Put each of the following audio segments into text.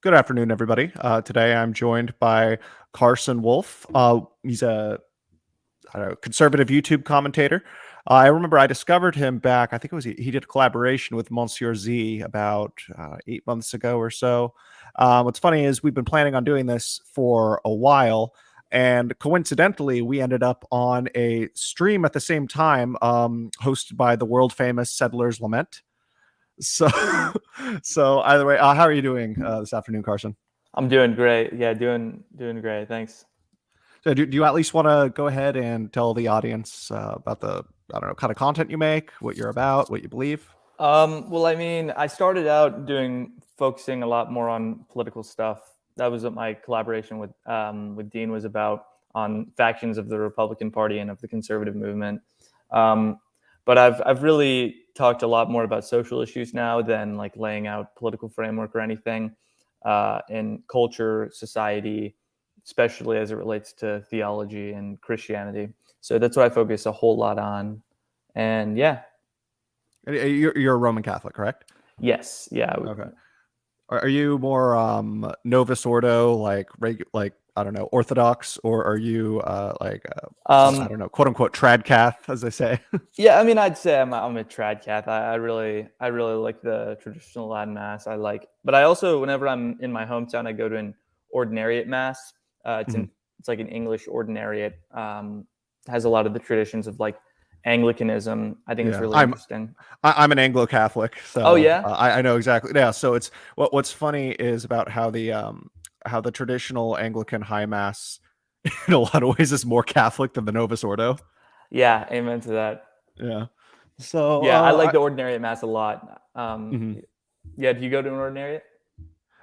Good afternoon, everybody. Today I'm joined by Carson Wolf. He's a conservative YouTube commentator. I remember I discovered him back, I think it was he did a collaboration with Monsieur Z about 8 months ago or so. What's funny is we've been planning on doing this for a while, and coincidentally, we ended up on a stream at the same time, hosted by the world famous Settlers Lament. So, so either way, how are you doing this afternoon, Carson? I'm doing great. Yeah, doing great. Thanks. So do you at least want to go ahead and tell the audience about the, I don't know, kind of content you make, what you're about, what you believe? Well, I mean, I started out focusing a lot more on political stuff. That was what my collaboration with Dean was about, on factions of the Republican Party and of the conservative movement. But I've really talked a lot more about social issues now than like laying out political framework or anything, in culture, society, especially as it relates to theology and Christianity. So that's what I focus a whole lot on. And yeah. You're a Roman Catholic, correct? Yes. Yeah. Okay. Are you more Novus Ordo, like I don't know, Orthodox, or are you I don't know, quote unquote trad cath, as they say? Yeah, I mean, I'd say I'm a trad cath. I really like the traditional Latin Mass. But I also, whenever I'm in my hometown, I go to an ordinariate Mass. It's like an English ordinariate. Has a lot of the traditions of like Anglicanism. I think it's really interesting. I'm an Anglo-Catholic, so oh yeah, I know exactly. Yeah, so it's what's funny is about how the traditional Anglican High Mass, in a lot of ways, is more Catholic than the Novus Ordo. Yeah, amen to that. Yeah. So yeah, I like the ordinariate Mass a lot. Yeah, do you go to an ordinariate?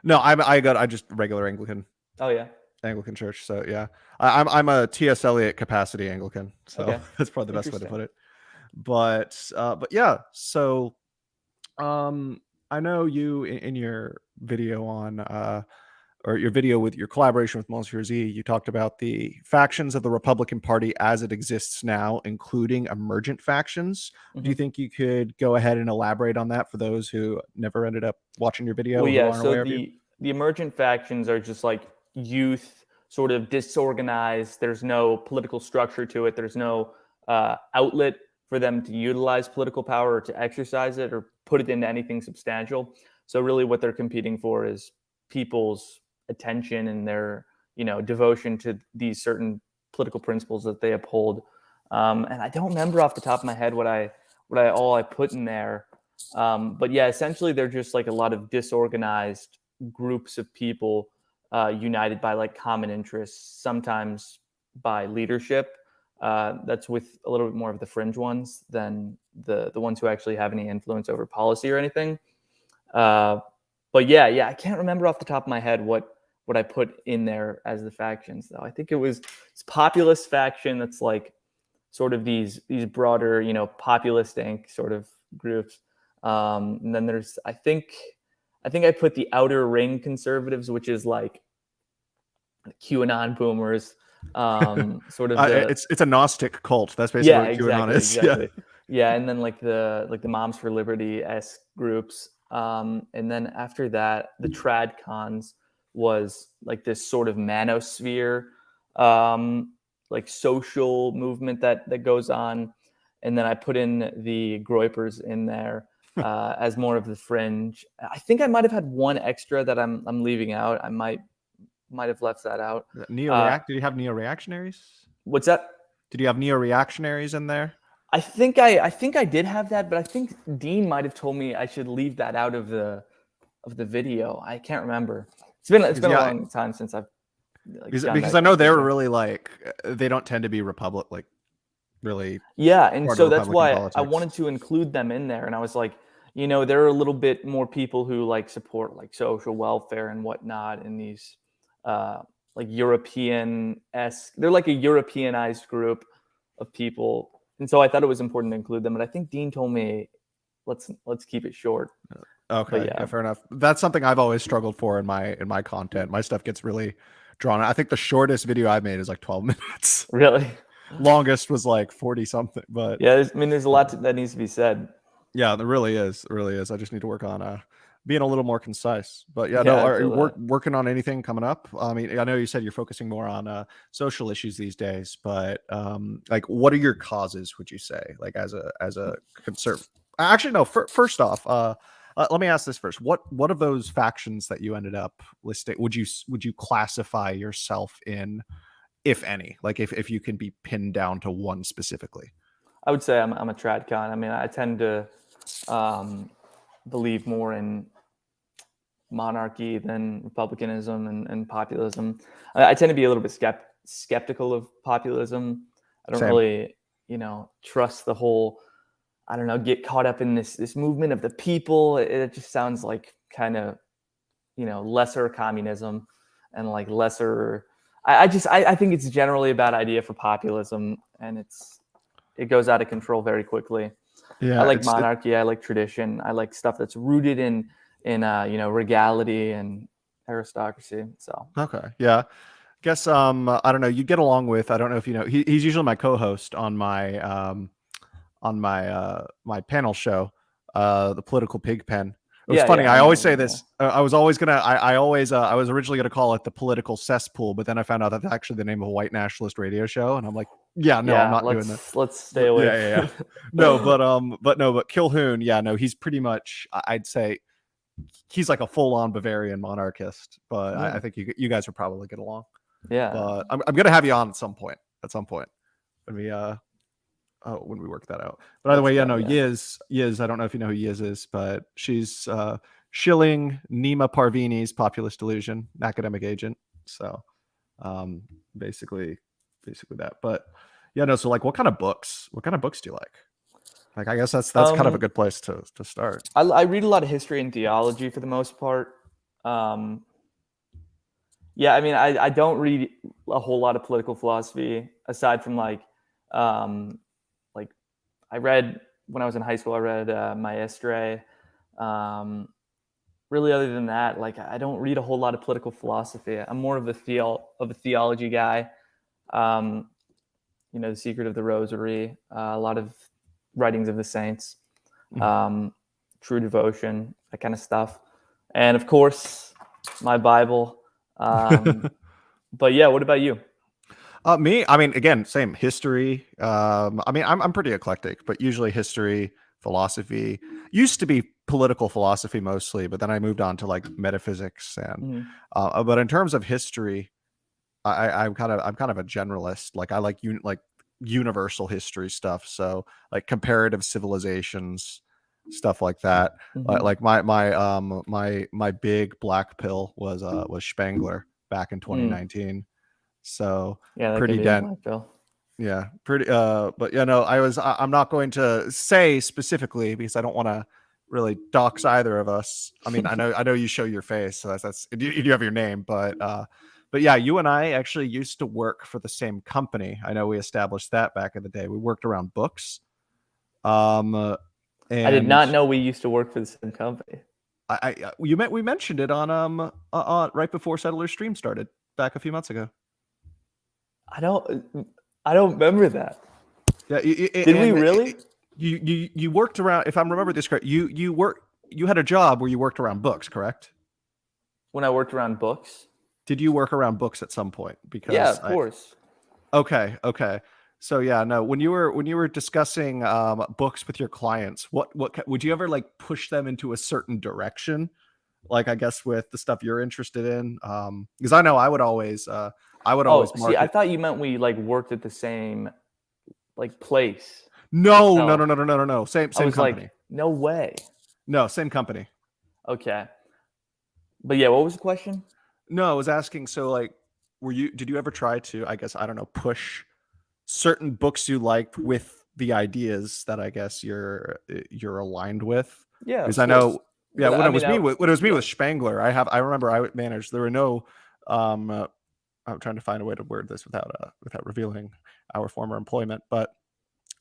No, I just regular Anglican. Oh yeah. Anglican church. So yeah, I'm a T.S. Eliot capacity Anglican. So okay. That's probably the best way to put it. But yeah. So I know you in your video on or your video with your collaboration with Monsieur Z, you talked about the factions of the Republican Party as it exists now, including emergent factions. Do you think you could go ahead and elaborate on that for those who never ended up watching your video? Well, yeah. So the emergent factions are just like youth, sort of disorganized. There's no political structure to it. There's no outlet for them to utilize political power or to exercise it or put it into anything substantial. So really what they're competing for is people's attention and their, devotion to these certain political principles that they uphold. And I don't remember off the top of my head what I put in there. But yeah, essentially they're just like a lot of disorganized groups of people united by like common interests, sometimes by leadership. That's with a little bit more of the fringe ones than the ones who actually have any influence over policy or anything. But yeah, I can't remember off the top of my head what I put in there as the factions, though. I think it was this populist faction that's like sort of these broader, populist Inc. sort of groups. And then there's, I think I put the outer ring conservatives, which is like QAnon boomers. Sort of it's a Gnostic cult. That's basically what QAnon is. Exactly. Yeah, and then like the Moms for Liberty-esque groups. And then after that, the trad cons was like this sort of manosphere, like social movement that goes on. And then I put in the Groypers in there as more of the fringe. I think I might have had one extra that I'm leaving out. I might have left that out. Did you have neo-reactionaries? What's that? Did you have neo-reactionaries in there? I think I did have that, but I think Dean might have told me I should leave that out of the video. I can't remember. It's been a long time since I've because I know they were really like, they don't tend to be really. Yeah, and so that's why I wanted to include them in there. And I was like, there are a little bit more people who like support like social welfare and whatnot in these like European-esque. They're like a Europeanized group of people. And so I thought it was important to include them. But I think Dean told me, let's keep it short. Okay, yeah, fair enough. That's something I've always struggled for in my content. My stuff gets really drawn. I think the shortest video I've made is like 12 minutes. Really? Longest was like 40 something. But yeah, there's a lot that needs to be said. Yeah, there really is. It really is. I just need to work on being a little more concise. But yeah, Yeah, no, I are you feel that. working on anything coming up? I mean, I know you said you're focusing more on social issues these days, but like, what are your causes? Would you say, like, as a conservative? Actually, no. First off, let me ask this first. What of those factions that you ended up listing would you classify yourself in, if any? Like, if you can be pinned down to one specifically. I would say I'm a tradcon. I mean, I tend to believe more in monarchy than republicanism and populism. I tend to be a little bit skeptical of populism. I don't Same. really, trust the whole, I don't know, get caught up in this movement of the people. It just sounds like kind of, lesser communism and like lesser. I think it's generally a bad idea for populism, and it goes out of control very quickly. Yeah, I like monarchy. I like tradition. I like stuff that's rooted in regality and aristocracy. So okay. Yeah. Guess I don't know. You get along with, I don't know if you know, he's usually my co-host on my panel show, the Political Pig Pen. It was funny. yeah, I I always know. say this. I was always gonna. I was originally gonna call it the Political Cesspool, but then I found out that's actually the name of a white nationalist radio show, and I'm like, yeah, no, I'm Yeah, not doing that. let's stay away. Yeah. From No, but Kilhoun, yeah, no, he's pretty much. I'd say he's like a full-on Bavarian monarchist, but I think you guys would probably get along. Yeah. But I'm gonna have you on at some point. When we work that out. But either way, yeah, no, Yiz, I don't know if you know who Yiz is, but she's shilling Nima Parvini's populist delusion, an academic agent. So basically that. But yeah, no, so like what kind of books do you like? Like, I guess that's kind of a good place to start. I read a lot of history and theology for the most part. Yeah, I mean, I don't read a whole lot of political philosophy aside from like I read when I was in high school. I read Maestre. Really, other than that, like I don't read a whole lot of political philosophy. I'm more of a theology guy. The Secret of the Rosary, a lot of writings of the saints, true devotion, that kind of stuff, and of course my Bible. But yeah, what about you? Me, I mean, again, same history. I mean, I'm pretty eclectic, but usually history, philosophy. Used to be political philosophy mostly, but then I moved on to like metaphysics and. But in terms of history, I'm kind of a generalist. Like I like universal history stuff. So like comparative civilizations, stuff like that. Like my big black pill was Spengler back in 2019. So yeah, that pretty dense. Yeah, pretty. But no, I'm not going to say specifically because I don't want to really dox either of us. I mean, I know you show your face, so that's you do have your name, but yeah, you and I actually used to work for the same company. I know we established that back in the day. We worked around books. And I did not know we used to work for the same company. We mentioned it on right before Settler Stream started back a few months ago. I don't remember that. Yeah, did we really? You worked around. If I remember this correct, you had a job where you worked around books, correct? When I worked around books. Did you work around books at some point? Because yeah, of course. Okay. So yeah, no. When you were discussing books with your clients, what would you ever like push them into a certain direction? Like I guess with the stuff you're interested in, because I know I would always see, I thought you meant we like worked at the same like place. No. Same company. Like, no way. No, same company. Okay. But yeah, what was the question? No, I was asking, so like did you ever try to, I guess, I don't know, push certain books you liked with the ideas that I guess you're aligned with? Yeah. Because I know, yeah, when it was me with Spengler, I remember I managed, there were no I'm trying to find a way to word this without revealing our former employment, but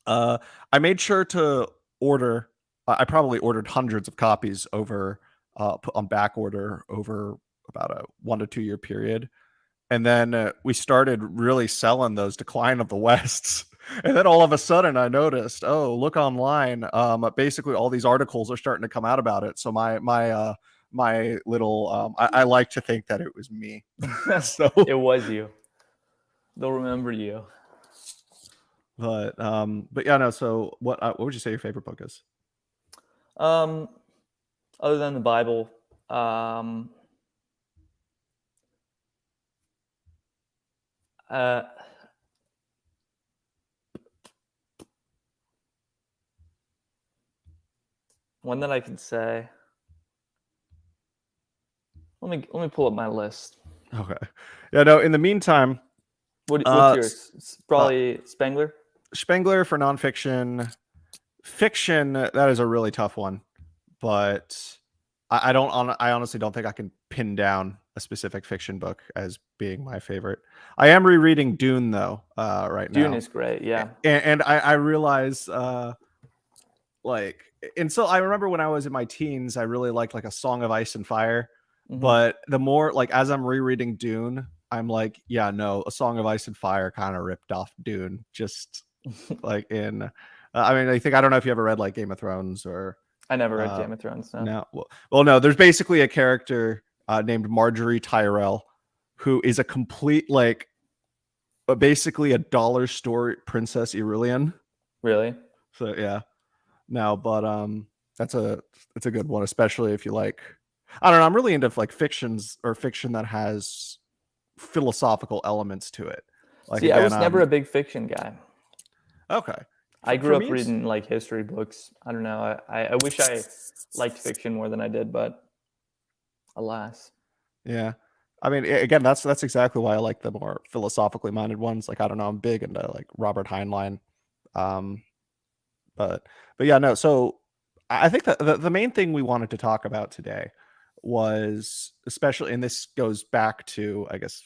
I made sure to order, I probably ordered hundreds of copies over on back order over about a 1 to 2 year period. And then we started really selling those Decline of the Wests. And then all of a sudden I noticed, oh, look online. Basically all these articles are starting to come out about it. So my my little. I like to think that it was me. So It was you. They'll remember you. but yeah, no. So what would you say your favorite book is? Other than the Bible, one that I can say. Let me pull up my list. Okay. Yeah. No. In the meantime, What's yours? It's probably Spengler. Spengler for nonfiction. Fiction, that is a really tough one, but I honestly don't think I can pin down a specific fiction book as being my favorite. I am rereading Dune though, right now. Dune is great, yeah. And I realize, like, and so I remember when I was in my teens, I really liked like A Song of Ice and Fire. Mhm. But the more, like, as I'm rereading Dune, I'm like, yeah, no, A Song of Ice and Fire kind of ripped off Dune, just like in. I mean, I don't know if you ever read like Game of Thrones or. I never read Game of Thrones. No. No. Well, no. There's basically a character named Marjorie Tyrell, who is a complete like, basically a dollar store Princess Irulian. Really? So yeah. No, but it's a good one, especially if you like. I don't know. I'm really into like fiction that has philosophical elements to it. Like, see, I was never a big fiction guy. Okay. I grew up reading like history books. I don't know. I wish I liked fiction more than I did, but alas. Yeah. I mean, again, that's exactly why I like the more philosophically minded ones. Like, I don't know, I'm big into like Robert Heinlein. But yeah, no. So I think that the main thing we wanted to talk about today was, especially, and this goes back to, I guess,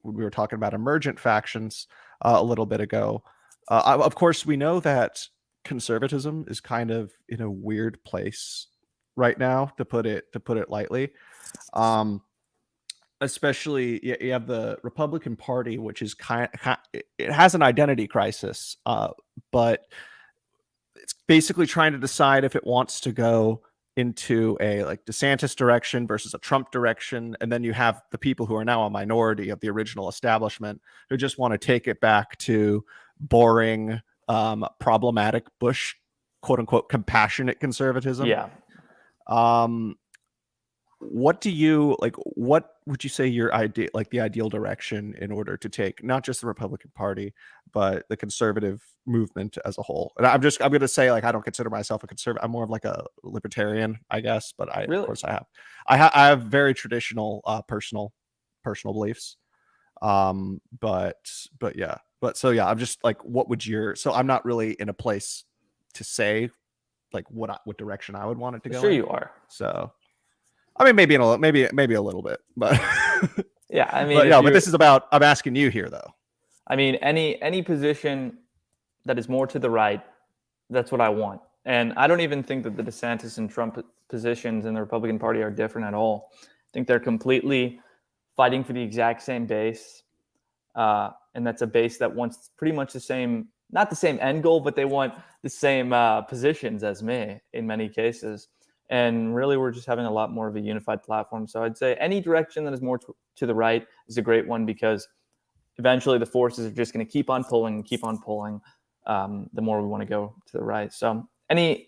when we were talking about emergent factions a little bit ago. Of course, we know that conservatism is kind of in a weird place right now, to put it lightly. Especially, you have the Republican Party, which is it has an identity crisis, but it's basically trying to decide if it wants to go into a like DeSantis direction versus a Trump direction. And then you have the people who are now a minority of the original establishment who just want to take it back to boring, problematic Bush, quote unquote, compassionate conservatism. Yeah. What do you like? What would you say your idea, like the ideal direction in order to take not just the Republican Party, but the conservative movement as a whole? And I'm going to say, like, I don't consider myself a conservative. I'm more of like a libertarian, I guess. But Really? Of course, I have very traditional, personal beliefs. But yeah. So yeah, I'm just like, what would so I'm not really in a place to say like what direction I would want it to go. Sure, you are. So. I mean, maybe a little bit, but yeah. I mean, but this is about. I'm asking you here, though. I mean, any position that is more to the right, that's what I want. And I don't even think that the DeSantis and Trump positions in the Republican Party are different at all. I think they're completely fighting for the exact same base, and that's a base that wants pretty much the same, not the same end goal, but they want the same positions as me in many cases. And really, we're just having a lot more of a unified platform. So I'd say any direction that is more to the right is a great one, because eventually the forces are just going to keep on pulling, the more we want to go to the right. So any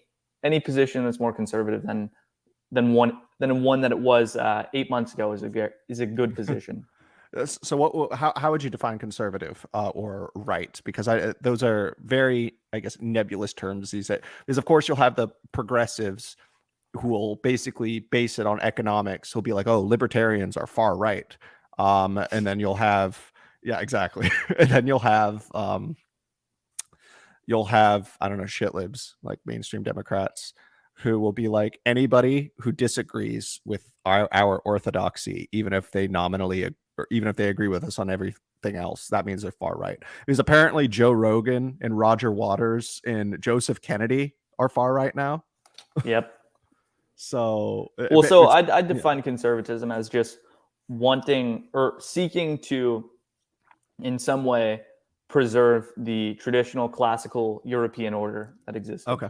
position that's more conservative than one that it was 8 months ago is a good position. So how would you define conservative or right? Because those are very, I guess, nebulous terms these days. Because of course you'll have the progressives who will basically base it on economics. Who'll be like, oh, libertarians are far right. And then you'll have, yeah, exactly. And then you'll have, I don't know, shit libs, like mainstream Democrats, who will be like, anybody who disagrees with our orthodoxy, even if they agree with us on everything else, that means they're far right. Because apparently Joe Rogan and Roger Waters and Joseph Kennedy are far right now. Yep. So I'd define conservatism as just wanting or seeking to, in some way, preserve the traditional classical European order that exists. Okay.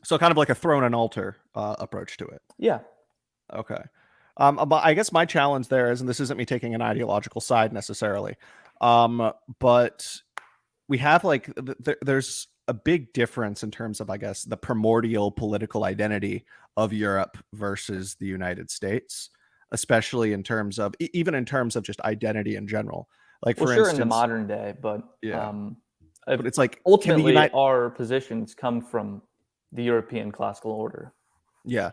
So kind of like a throne and altar approach to it. Yeah. Okay. But I guess my challenge there is, and this isn't me taking an ideological side necessarily, but we have like there's a big difference in terms of, I guess, the primordial political identity of Europe versus the United States, especially in terms of even in terms of just identity in general. Like Well, for sure, in the instance, modern day, but yeah, uh, but it's like can the ultimately, United, our positions come from the European classical order. yeah,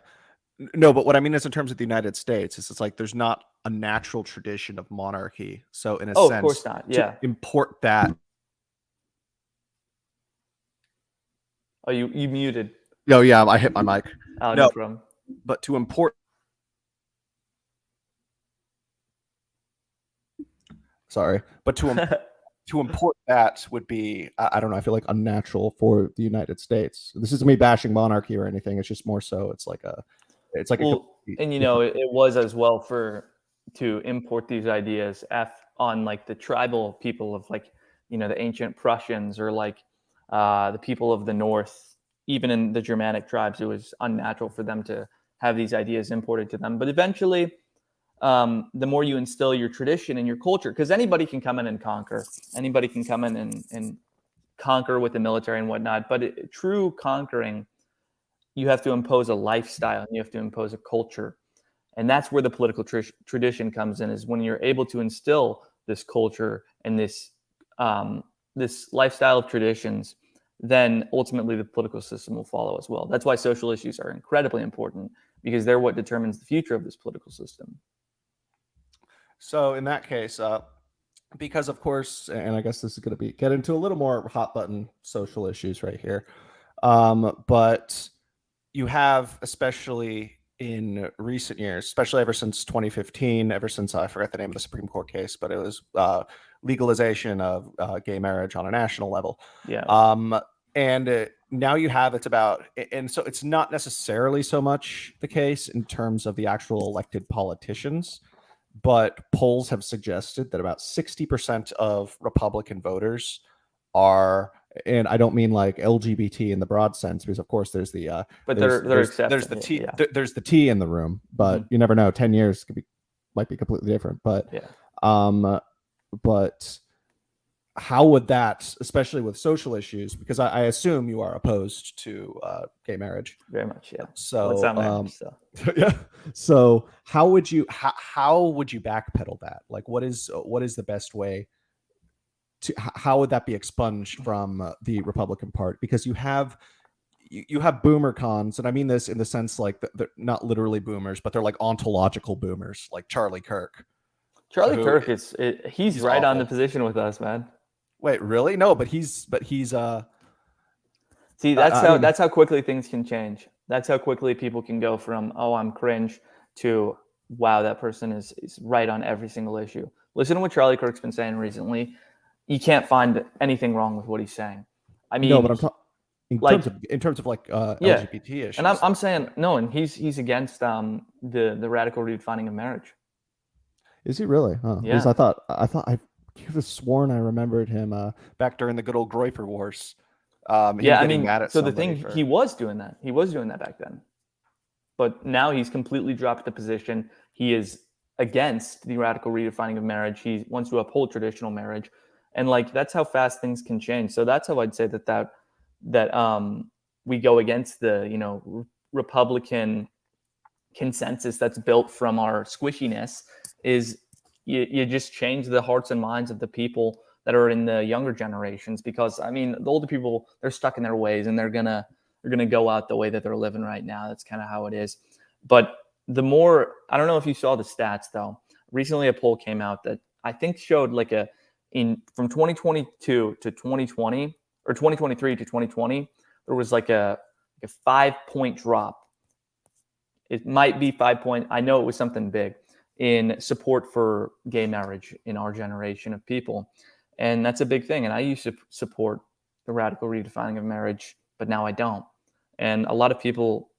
no, but what I mean is in terms of the United States, it's like there's not a natural tradition of monarchy. So in a Oh, of course sense, not. to Yeah. import that. Oh, you muted. Oh yeah, I hit my mic. Oh, no No, problem. but to import, sorry, but to import that would be, I don't know, I feel like unnatural for the United States. This isn't me bashing monarchy or anything. It's just more so it's like a Well, complete and different. it was as well to import these ideas on like the tribal people of like the ancient Prussians or like the people of the North, even in the Germanic tribes, it was unnatural for them to have these ideas imported to them. But eventually, the more you instill your tradition and your culture, because anybody can come in and conquer, anybody can come in and conquer with the military and whatnot. But true conquering, you have to impose a lifestyle and you have to impose a culture, and that's where the political tradition comes in, is when you're able to instill this culture and this lifestyle of traditions, then ultimately the political system will follow as well. That's why social issues are incredibly important, because they're what determines the future of this political system. So in that case, because of course, and I guess this is going to get into a little more hot button social issues right here. But you have, especially in recent years, especially ever since 2015, ever since I forgot the name of the Supreme Court case, but it was legalization of gay marriage on a national level. Yeah. And now you have it's about, and so it's not necessarily so much the case in terms of the actual elected politicians, but polls have suggested that about 60% of Republican voters are, and I don't mean like LGBT in the broad sense, because of course there's the But they're there's accepting the it. T Yeah. there's the T in the room, but you never know. 10 years might be completely different. But Yeah. but how would that, especially with social issues, because I assume you are opposed to gay marriage. Very much. Yeah. Well, it's So not marriage, so. yeah. So how would you backpedal that? Like, what is the best way to, how would that be expunged from the Republican Party? Because you have boomer cons, and I mean this in the sense like they're not literally boomers, but they're like ontological boomers, like Charlie Kirk. Charlie who Kirk he's right on the awful. position with us, man. Wait, really? No, but he's See, I mean, that's how quickly things can change. That's how quickly people can go from, oh, I'm cringe, to, wow, that person is right on every single issue. Listen to what Charlie Kirk's been saying recently. You can't find anything wrong with what he's saying. I no, but mean, I'm talking like, in terms of like yeah, LGBT and issues. I'm saying no, and he's against the radical redefining of marriage. Is he really? Huh? Because Yeah. I could have sworn I remembered him back during the good old Groiper Wars. Him Yeah, I getting mean, mad at so the somebody thing, for. he was doing that. He was doing that back then. But now he's completely dropped the position. He is against the radical redefining of marriage. He wants to uphold traditional marriage. And like that's how fast things can change. So that's how I'd say that we go against the, Republican consensus that's built from our squishiness, is you just change the hearts and minds of the people that are in the younger generations, because I mean the older people, they're stuck in their ways and they're gonna go out the way that they're living right now. That's kind of how it is. But the more, I don't know if you saw the stats though, recently a poll came out that I think showed like from 2022 to 2020, or 2023 to 2020, there was like a 5-point drop. It might be 5 point. I know it was something big in support for gay marriage in our generation of people. And that's a big thing. And I used to support the radical redefining of marriage, but now I don't. And a lot of people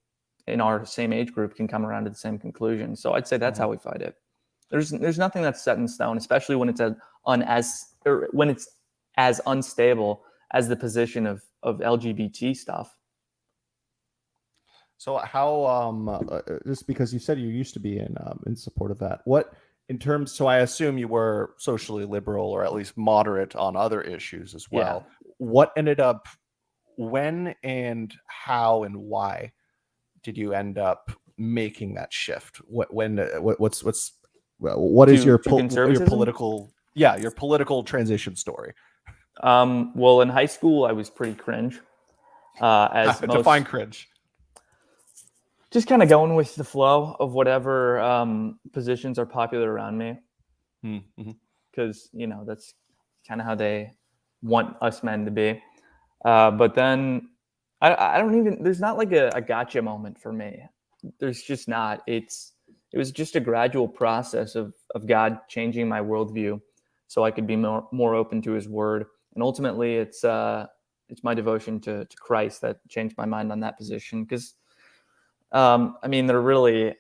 in our same age group can come around to the same conclusion. So I'd say that's how we fight it. There's nothing that's set in stone, especially when it's when it's as unstable as the position of LGBT stuff. So how just because you said you used to be in support of that, what in terms, so I assume you were socially liberal or at least moderate on other issues as Yeah. well. What ended up, when and how and why did you end up making that shift? What is To your your conservatism? political transition story? Well, in high school, I was pretty cringe. As Define most, cringe. just kind of going with the flow of whatever positions are popular around me, Mm-hmm. because that's kind of how they want us men to be. But then I don't even. There's not like a gotcha moment for me. There's just not. It was just a gradual process of God changing my worldview, so I could be more open to His Word, and ultimately it's my devotion to Christ that changed my mind on that position. Because I mean, they're really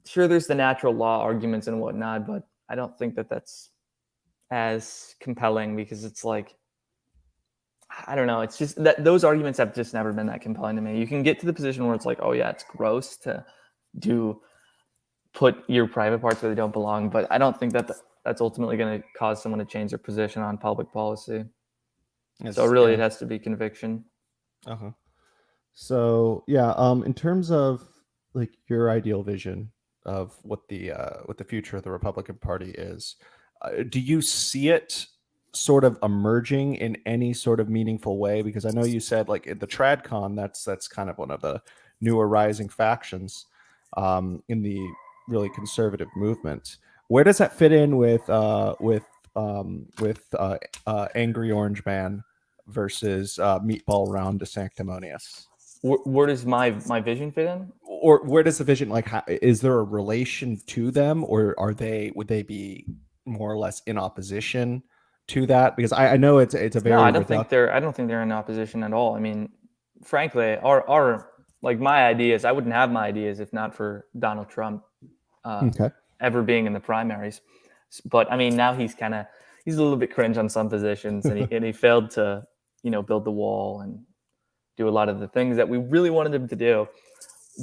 sure there's the natural law arguments and whatnot, but I don't think that that's as compelling, because it's like, I don't know. It's just that those arguments have just never been that compelling to me. You can get to the position where it's like, oh yeah, it's gross to put your private parts where they don't belong, but I don't think that that's ultimately going to cause someone to change their position on public policy. So really, it has to be conviction. Uh-huh. So yeah, in terms of like your ideal vision of what the future of the Republican Party is, do you see it sort of emerging in any sort of meaningful way? Because I know you said like in the TradCon, that's kind of one of the newer rising factions in the really conservative movement. Where does that fit in with Angry Orange Man versus Meatball Round to Sanctimonious? Where does my vision fit in? Or where does the vision, like, is there a relation to them, or would they be more or less in opposition to that? Because I know it's a very No, I don't think they're in opposition at all. I mean, frankly, our like my ideas, I wouldn't have my ideas if not for Donald Trump okay. ever being in the primaries. But I mean, now he's a little bit cringe on some positions, and he failed to build the wall and do a lot of the things that we really wanted him to do.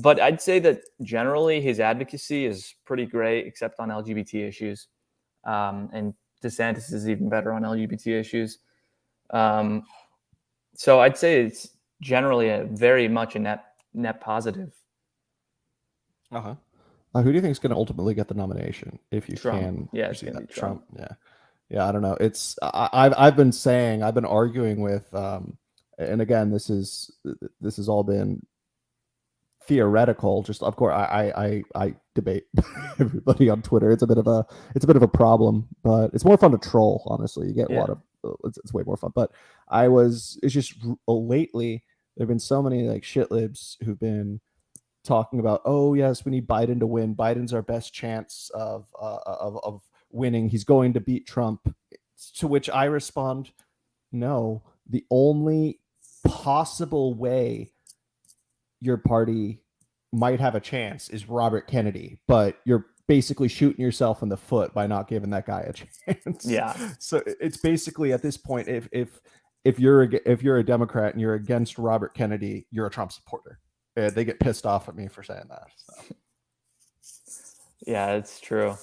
But I'd say that generally his advocacy is pretty great, except on LGBT issues. And DeSantis is even better on LGBT issues. So I'd say it's generally very much a net positive. Uh-huh. Who do you think is going to ultimately get the nomination, if you Trump. can Yeah, it's see going to that? be Trump. Yeah. I don't know. It's I've been arguing with and again, this has all been theoretical. Just of course, I debate everybody on Twitter. It's a bit of a problem, but it's more fun to troll. Honestly, you get a lot of it's way more fun. But it's just lately there've been so many like shit libs who've been talking about, oh yes, we need Biden to win. Biden's our best chance of winning. He's going to beat Trump. To which I respond, no. The only possible way your party might have a chance is Robert Kennedy, but you're basically shooting yourself in the foot by not giving that guy a chance. Yeah. So it's basically at this point, if you're a Democrat and you're against Robert Kennedy, you're a Trump supporter. They get pissed off at me for saying that. So. Yeah, it's true.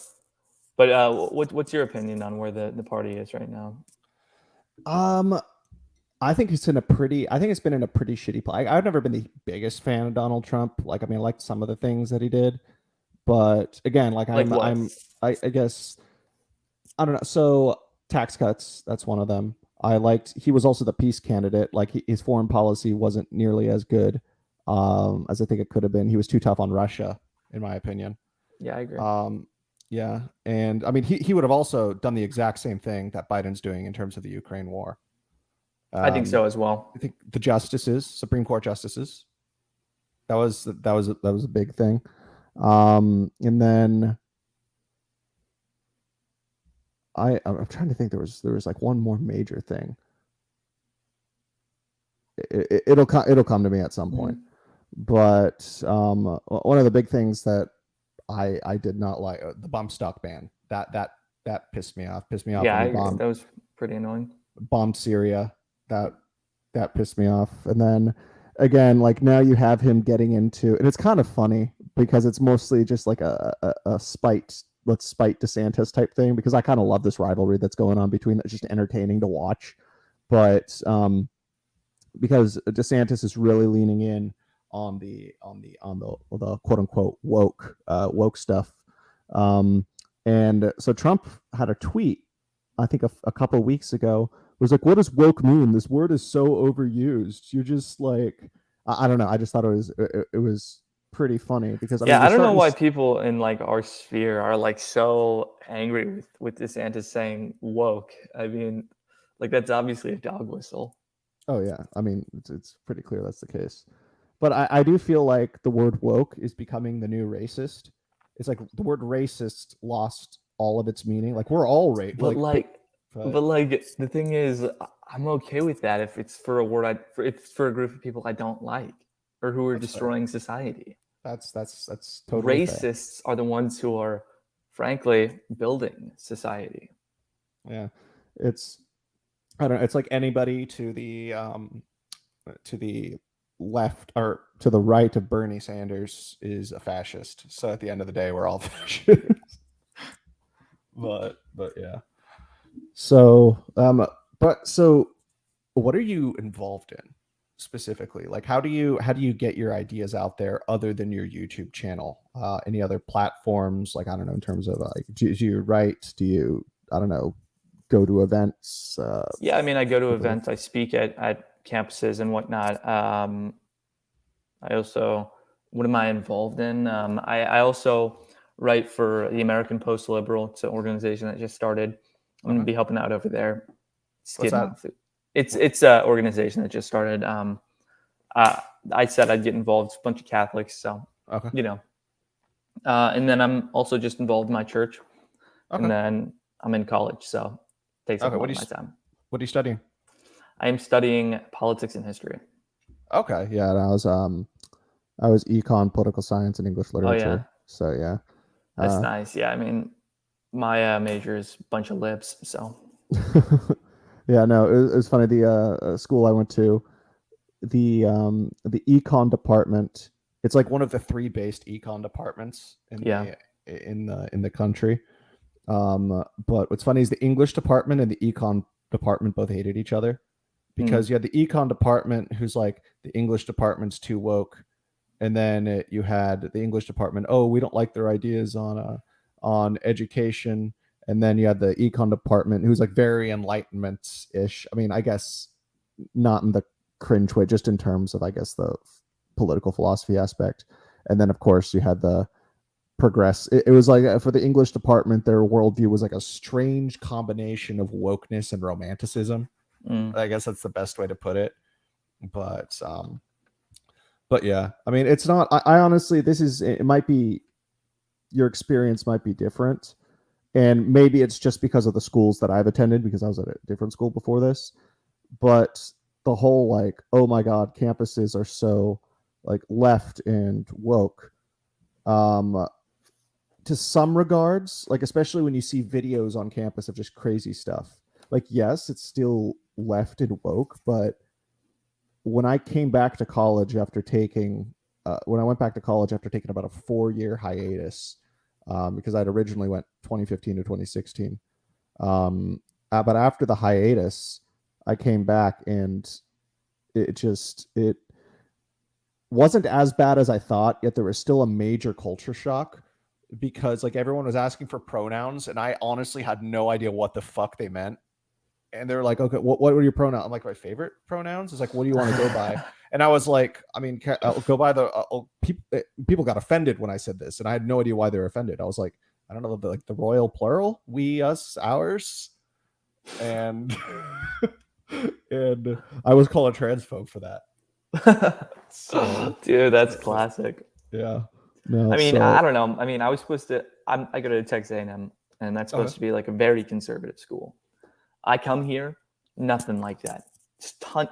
But what's your opinion on where the party is right now? I think it's been in a pretty shitty place. I've never been the biggest fan of Donald Trump. Like, I mean, I liked some of the things that he did, but again, like I guess, I don't know. So tax cuts, that's one of them. He was also the peace candidate. Like his foreign policy wasn't nearly as good as I think it could have been. He was too tough on Russia, in my opinion. Yeah, I agree. Yeah. And I mean, he would have also done the exact same thing that Biden's doing in terms of the Ukraine war. I think so as well. I think the Supreme Court justices, that was a big thing. And then I'm trying to think, there was like one more major thing. It'll come to me at some point. But one of the big things that I did not like, the bump stock ban, that pissed me off. Yeah, that was pretty annoying. Bombed Syria, that pissed me off. And then again, like now you have him getting into, and it's kind of funny because it's mostly just like a spite, let's spite DeSantis type thing, because I kind of love this rivalry that's going on between them. It's just entertaining to watch. But because DeSantis is really leaning in on the quote unquote woke stuff. And so Trump had a tweet, I think a couple of weeks ago, was like, what does woke mean? This word is so overused. You're just like, I don't know. I just thought it was pretty funny because I don't know why people in like our sphere are like so angry with DeSantis saying woke. I mean, like that's obviously a dog whistle. Oh yeah, I mean it's pretty clear that's the case. But I do feel like the word woke is becoming the new racist. It's like the word racist lost all of its meaning. Like we're all racist. But the thing is, I'm okay with that if it's for a word if it's for a group of people I don't like or who are destroying society. That's totally racists are the ones who are, frankly, building society. Yeah, I don't know. It's like anybody to the left or to the right of Bernie Sanders is a fascist. So at the end of the day, we're all fascists. but yeah. So so what are you involved in specifically? Like how do you get your ideas out there other than your YouTube channel? Any other platforms? Like I don't know, in terms of like do you write? Do you, I don't know, go to events? Yeah, I mean I go to events, I speak at campuses and whatnot. I also, what am I involved in? I also write for the American Post Liberal. It's an organization that just started. I'm going to be helping out over there. What's that? It's an organization that just started. I said I'd get involved. It's a bunch of Catholics, so you know. And then I'm also just involved in my church, and then I'm in college, so it takes up a lot of my time. What are you studying? I am studying politics and history. Okay, yeah, and I was econ, political science, and English literature. Oh, yeah. So yeah, that's nice. Yeah, I mean, my major is a bunch of libs, so. Yeah, no, it was funny. The school I went to, the econ department, it's like one of the 3 based econ departments in the country. But what's funny is the English department and the econ department both hated each other, because you had the econ department who's like, the English department's too woke, and then you had the English department, oh, we don't like their ideas on education, and then you had the econ department who's like very enlightenment-ish. I mean, I guess not in the cringe way, just in terms of, I guess, the political philosophy aspect. And then of course you had the progress. It was like, for the English department, their worldview was like a strange combination of wokeness and romanticism. I guess that's the best way to put it. But yeah, I mean, it's not, I honestly, it might be, your experience might be different, and maybe it's just because of the schools that I've attended, because I was at a different school before this. But the whole like, oh my God, campuses are so like left and woke, to some regards, like especially when you see videos on campus of just crazy stuff. Like, yes, it's still left and woke, but when I came back to college after taking, when I went back to college after taking about a 4-year hiatus, because I'd originally went 2015 to 2016. But after the hiatus, I came back and it wasn't as bad as I thought, yet there was still a major culture shock, because like everyone was asking for pronouns and I honestly had no idea what the fuck they meant. And they're like, okay, what were your pronouns? I'm like, my favorite pronouns? It's like, what do you want to go by? And I was like, I mean, I'll go by the people got offended when I said this, and I had no idea why they were offended. I was like, I don't know, like the royal plural, we, us, ours, and and I was called a transphobe for that. So, dude, that's classic. Yeah. No, I mean, I don't know. I mean, I was supposed to. I go to Texas A&M, and that's supposed to be like a very conservative school. I come here, nothing like that.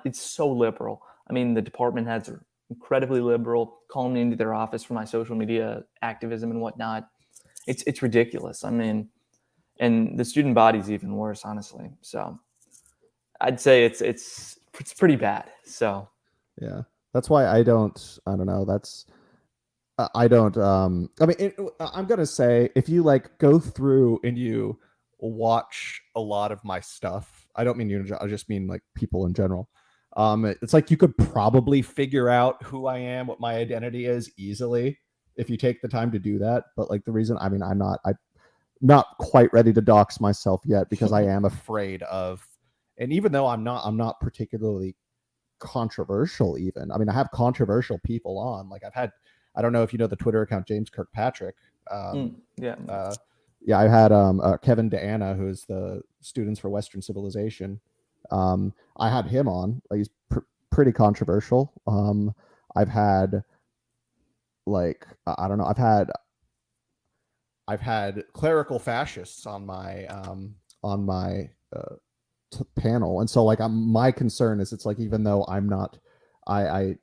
It's so liberal. I mean, the department heads are incredibly liberal, calling me into their office for my social media activism and whatnot. It's ridiculous. I mean, and the student body's even worse, honestly. So I'd say it's pretty bad. So yeah, That's why I don't know. I don't I mean I'm going to say if you like go through and you watch a lot of my stuff, I don't mean you, I just mean like people in general. It's like you could probably figure out who I am, what my identity is easily if you take the time to do that. But like the reason, I mean, I'm not quite ready to dox myself yet because I am afraid of, and even though I'm not particularly controversial even. I mean, I have controversial people on. Like I don't know if you know the Twitter account James Kirkpatrick. Yeah. Yeah, I had Kevin DeAnna, who's the Students for Western Civilization. I had him on. Like, he's pretty controversial. I've had like I don't know. I've had clerical fascists on my panel, and so like my concern is it's like even though I'm not, my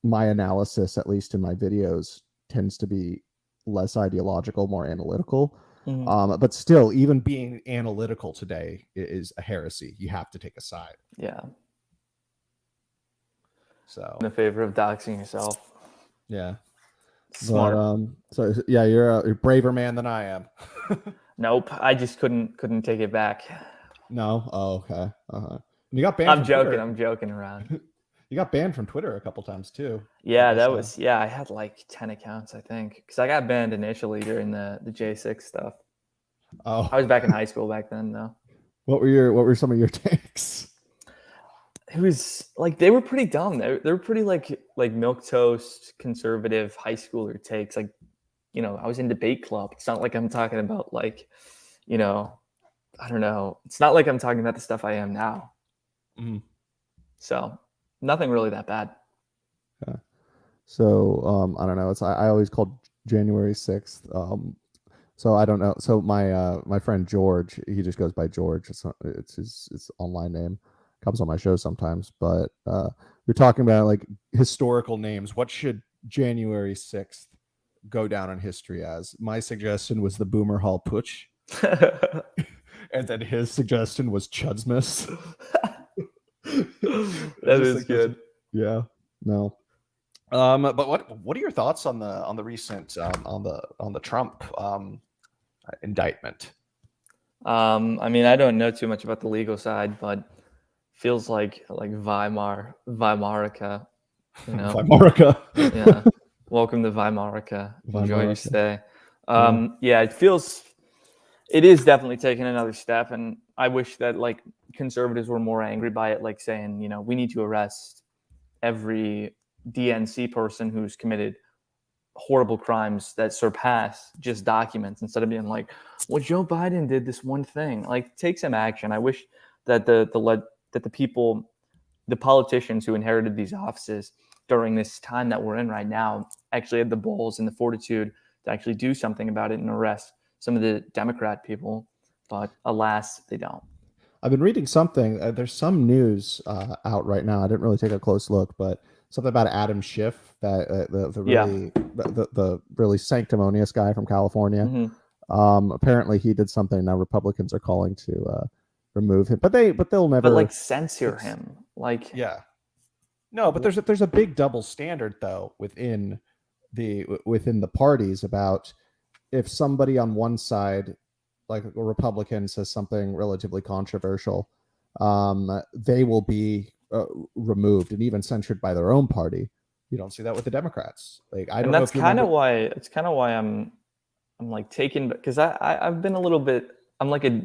analysis, at least in my videos, tends to be less ideological, more analytical. But still, even being analytical today is a heresy. You have to take a side. Yeah. So In the favor of doxing yourself. yeah. Smart. But, so yeah, you're a braver man than I am. Nope. I just couldn't take it back. No. Oh, okay. You got banned. I'm joking. Twitter. I'm joking around. You got banned from Twitter a couple times too. Yeah, that was I had like 10 accounts, I think, because I got banned initially during the J6 stuff. Oh, I was back in high school back then, though. What were some of your takes? It was like they were pretty dumb. They were pretty like milquetoast conservative high schooler takes. Like, I was in debate club. It's not like I'm talking about like, I don't know. It's not like I'm talking about the stuff I am now. Mm-hmm. So nothing really that bad. Yeah. So I don't know. I always called January 6th. So I don't know. So my friend George, he just goes by George. It's his online name. Comes on my show sometimes. But we're talking about like historical names. What should January 6th go down in history as? My suggestion was the Boomer Hall Putsch. And then his suggestion was Chudsmas. That is good. Yeah. No. But what are your thoughts on the recent on the Trump indictment? I mean, I don't know too much about the legal side, but feels like Weimarica, Weimarica. Yeah. Welcome to Weimarica. Enjoy your stay. Yeah, it is definitely taking another step, and I wish that like conservatives were more angry by it, like saying, we need to arrest every DNC person who's committed horrible crimes that surpass just documents, instead of being like, well, Joe Biden did this one thing. Like, take some action. I wish that the people, the politicians who inherited these offices during this time that we're in right now actually had the balls and the fortitude to actually do something about it and arrest some of the Democrat people. But alas, they don't. I've been reading something. There's some news out right now. I didn't really take a close look, but something about Adam Schiff, that the really sanctimonious guy from California. Mm-hmm. Apparently, he did something. Now Republicans are calling to remove him, but they'll never. But like censor him, like yeah. No, but there's a big double standard though within the parties about if somebody on one side, like a Republican, says something relatively controversial, they will be removed and even censured by their own party. You don't see that with the Democrats. Like, I don't know. That's kind of why. It's kind of why I'm like taken, because I've been a little bit. I'm like a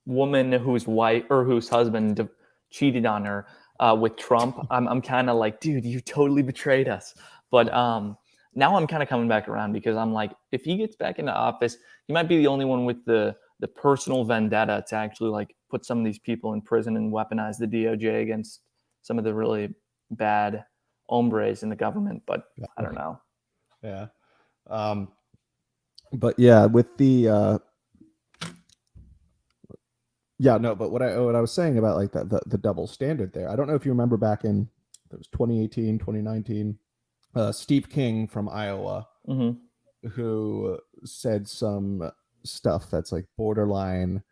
woman whose wife or whose husband cheated on her with Trump. I'm kind of like, dude, you totally betrayed us. But now I'm kind of coming back around, because I'm like, if he gets back into office, he might be the only one with the personal vendetta to actually like put some of these people in prison and weaponize the DOJ against some of the really bad hombres in the government. But I don't know. Yeah. But yeah, with the but what I was saying about like the double standard there, I don't know if you remember back in, it was 2018, 2019, Steve King from Iowa, mm-hmm. who said some stuff that's like borderline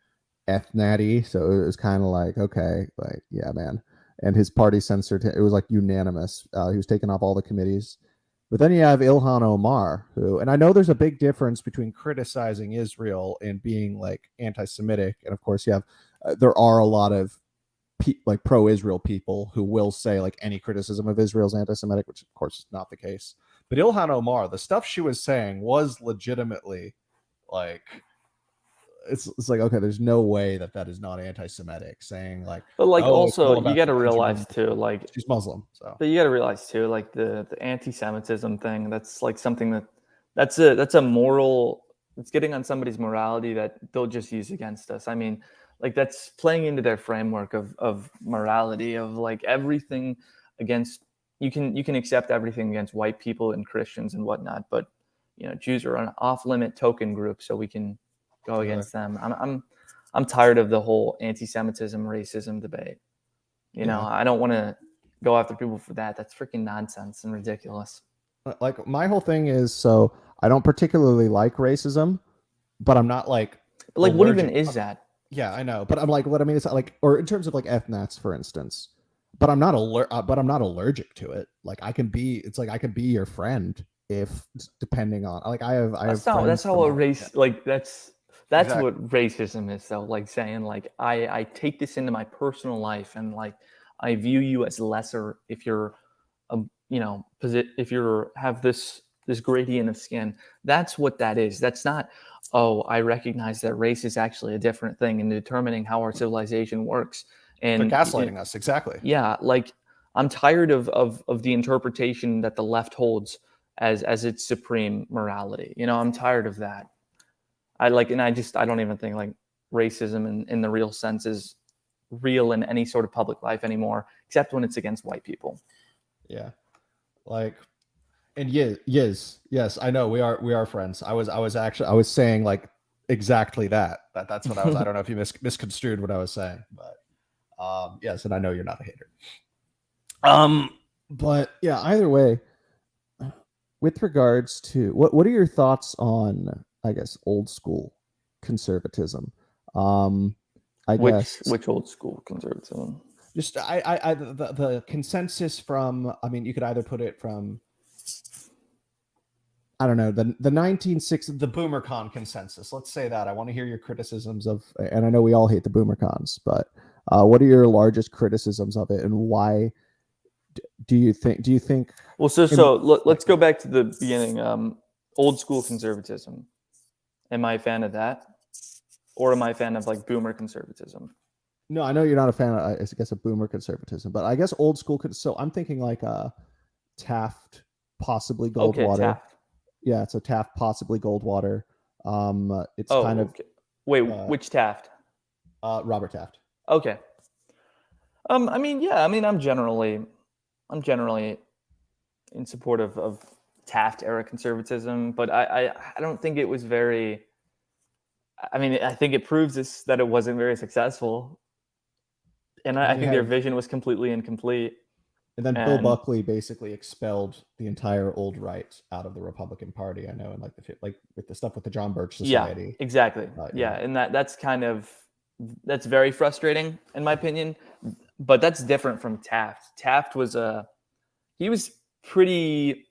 ethnaty. So it was kind of like, okay, like, yeah, man. and his party censored him. It was like unanimous. He was taken off all the committees. But then you have Ilhan Omar, who, and I know there's a big difference between criticizing Israel and being like anti-Semitic, and of course you have there are a lot of like pro-Israel people who will say like any criticism of Israel is anti-Semitic, which of course is not the case. But Ilhan Omar, the stuff she was saying was legitimately like it's like, okay, there's no way that is not anti-Semitic, saying like, but like oh, it's all also about you got to the realize Benjamin. too, like She's Muslim, so but you got to realize too, like the anti-Semitism thing. That's like something that's a moral. It's getting on somebody's morality that they'll just use against us. I mean, like that's playing into their framework of morality, of like everything against you can accept everything against white people and Christians and whatnot, but Jews are an off-limit token group, so we can go against them. I'm tired of the whole anti-Semitism, racism debate. I don't want to go after people for that. That's freaking nonsense and ridiculous. like my whole thing is, so I don't particularly like racism, but I'm not like what even is that? Yeah, I know, but I'm like, what I mean is like, or in terms of like ethnics, for instance, but I'm not allergic to it. Like I can be your friend if depending on like that's how a race like that's Exactly. what racism is though. Like saying like I take this into my personal life and like I view you as lesser if you're if you're have this gradient of skin. That's what that is. That's not, oh, I recognize that race is actually a different thing in determining how our civilization works. And They're gaslighting us, exactly. Yeah, like I'm tired of the interpretation that the left holds as its supreme morality. I'm tired of that. I don't even think like racism in the real sense is real in any sort of public life anymore, except when it's against white people. Yeah. Like, and yes, I know we are friends. I was saying like exactly that's what I was. I don't know if you misconstrued what I was saying, but yes, and I know you're not a hater. But yeah, either way, with regards to what are your thoughts on, I guess, old school conservatism? Which old school conservatism? Just the consensus from, I mean, you could either put it from, I don't know, the 1960s, the BoomerCon consensus. Let's say that. I want to hear your criticisms of, and I know we all hate the BoomerCons, but what are your largest criticisms of it, and why do you think? Well, let's go back to the beginning. Old school conservatism. Am I a fan of that, or am I a fan of like boomer conservatism? No, I know you're not a fan of, I guess, of boomer conservatism, but I guess old school. So I'm thinking like Taft, possibly Goldwater. Okay, Taft. Yeah, so Taft, possibly Goldwater. It's kind of. Okay. Wait, which Taft? Robert Taft. Okay. I mean, yeah. I mean, I'm generally in support of Taft era conservatism, but I don't think it was very. I mean, I think it proves that it wasn't very successful. And I think their vision was completely incomplete. And then Bill Buckley basically expelled the entire old right out of the Republican Party. I know, and like with the stuff with the John Birch Society. Yeah, exactly. And that's very frustrating in my opinion. But that's different from Taft. Taft was he was pretty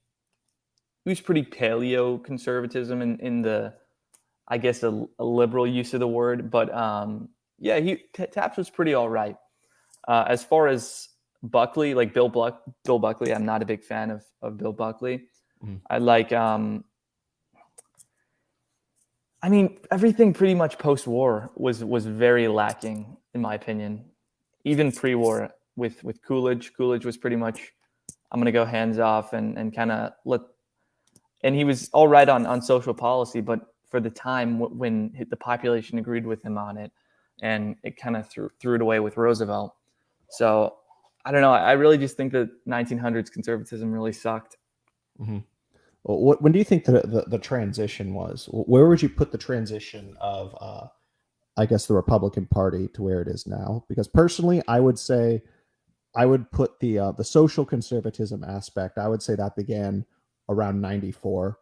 paleo conservatism in the, I guess, a liberal use of the word. But Taft was pretty all right. As far as Buckley, like Bill Buckley, I'm not a big fan of Bill Buckley. Mm. I like, I mean, everything pretty much post-war was very lacking, in my opinion. Even pre-war with Coolidge. Coolidge was pretty much, I'm going to go hands off and kind of and he was all right on social policy, but for the time when the population agreed with him on it, and it kind of threw it away with Roosevelt. So I don't know. I really just think that 1900s conservatism really sucked. Mm-hmm. Well, when do you think the transition was? Where would you put the transition of, I guess, the Republican Party to where it is now? Because personally, I would say I would put the social conservatism aspect. I would say that began around 94,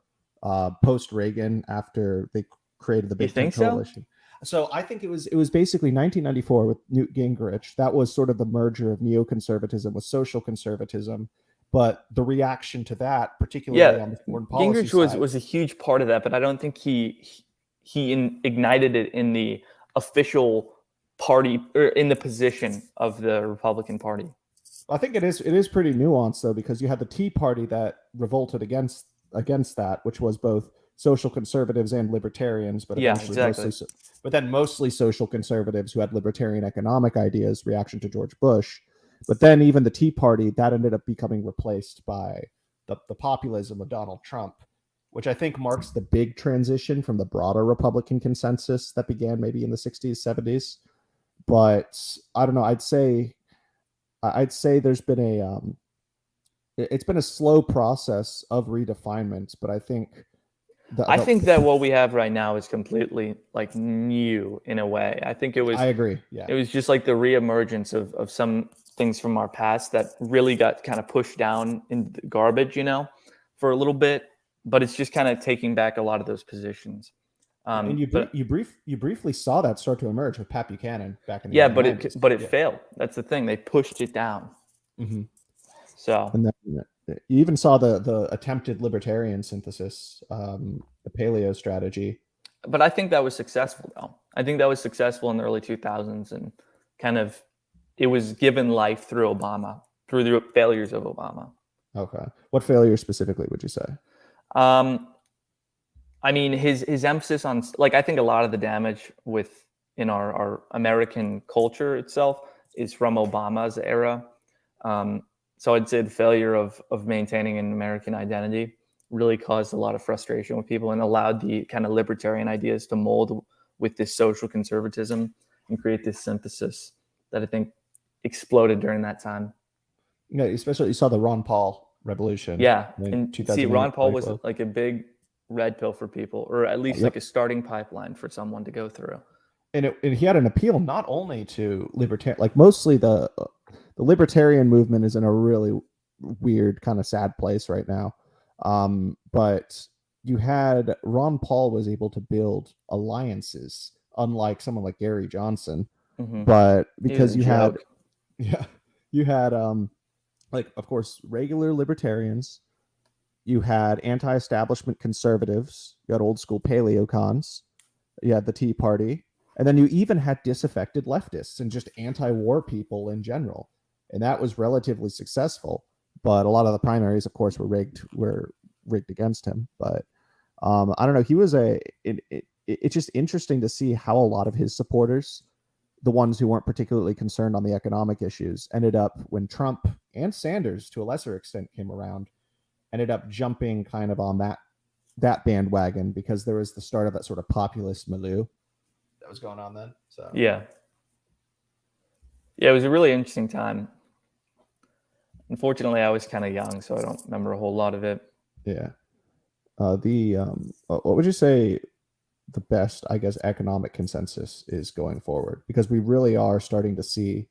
post Reagan, after they created the Big Tent Coalition. So I think it was basically 1994 with Newt Gingrich. That was sort of the merger of neoconservatism with social conservatism. But the reaction to that, particularly Yeah, on the foreign policy Gingrich side, was a huge part of that, but I don't think he ignited it in the official party or in the position of the Republican Party. I think it is pretty nuanced though, because you had the Tea Party that revolted against that, which was both social conservatives and libertarians, but eventually mostly social conservatives who had libertarian economic ideas, reaction to George Bush. But then even the Tea Party, that ended up becoming replaced by the populism of Donald Trump, which I think marks the big transition from the broader Republican consensus that began maybe in the 60s, 70s. But I don't know, I'd say there's been it's been a slow process of redefinement, but I think that what we have right now is completely like new in a way. I think it was. I agree. Yeah, it was just like the reemergence of some things from our past that really got kind of pushed down in the garbage, for a little bit. But it's just kind of taking back a lot of those positions. And you briefly saw that start to emerge with Pat Buchanan back in the 90s. but it failed. That's the thing. They pushed it down. Mm-hmm. So and then you even saw the attempted libertarian synthesis, the paleo strategy. But I think that was successful, though. I think that was successful in the early 2000s, and kind of it was given life through Obama, through the failures of Obama. Okay, what failures specifically would you say? I mean, his emphasis on, like, I think a lot of the damage in our American culture itself is from Obama's era. So I'd say the failure of maintaining an American identity really caused a lot of frustration with people and allowed the kind of libertarian ideas to mold with this social conservatism and create this synthesis that I think exploded during that time. Yeah, especially you saw the Ron Paul revolution. Yeah, and see, Ron Paul was like a big red pill for people, or at least like a starting pipeline for someone to go through. And he had an appeal not only to libertarian, like mostly the libertarian movement is in a really weird kind of sad place right now. But you had Ron Paul was able to build alliances, unlike someone like Gary Johnson. Mm-hmm. But because you had like, of course, regular libertarians, you had anti-establishment conservatives, you had old school paleocons, you had the Tea Party, and then you even had disaffected leftists and just anti-war people in general. And that was relatively successful. But a lot of the primaries, of course, were rigged against him. But I don't know. He was it's just interesting to see how a lot of his supporters, the ones who weren't particularly concerned on the economic issues, ended up, when Trump and Sanders, to a lesser extent, came around, ended up jumping kind of on that bandwagon, because there was the start of that sort of populist milieu that was going on then. So yeah, it was a really interesting time. Unfortunately, I was kind of young, so I don't remember a whole lot of it. Yeah. What would you say the best, I guess, economic consensus is going forward? Because we really are starting to see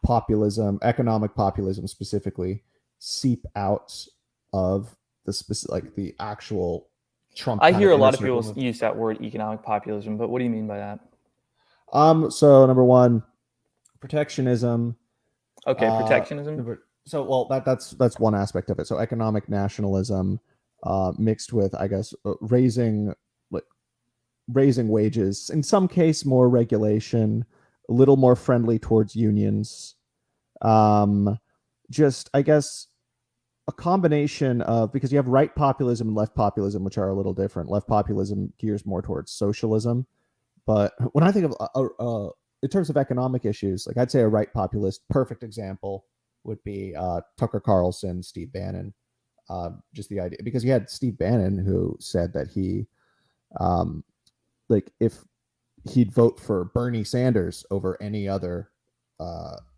populism, economic populism specifically, seep out of the actual Trump. I hear a lot of people use that word, economic populism, but what do you mean by that? So number one, protectionism. Okay, protectionism. So, well, that's one aspect of it. So economic nationalism, mixed with, I guess, raising wages, in some case more regulation, a little more friendly towards unions. Just, I guess, a combination of, because you have right populism and left populism, which are a little different. Left populism gears more towards socialism. But when I think of, in terms of economic issues, like, I'd say a right populist, perfect example would be Tucker Carlson, Steve Bannon. Just the idea, because you had Steve Bannon who said that he, like, if he'd vote for Bernie Sanders over any other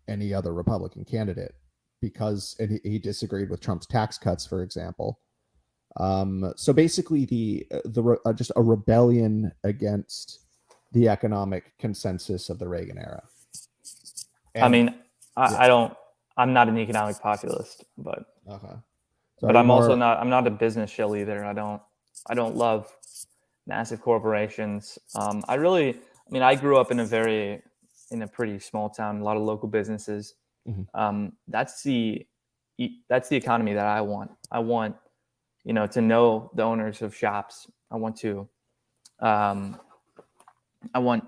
Republican candidate, because he disagreed with Trump's tax cuts, for example. So basically, just a rebellion against the economic consensus of the Reagan era. And, I mean, I'm not an economic populist, but okay. So but I'm not a business shill either. I don't love massive corporations. I I mean, I grew up in a pretty small town, a lot of local businesses. That's the economy that I want. I want, to know the owners of shops. I want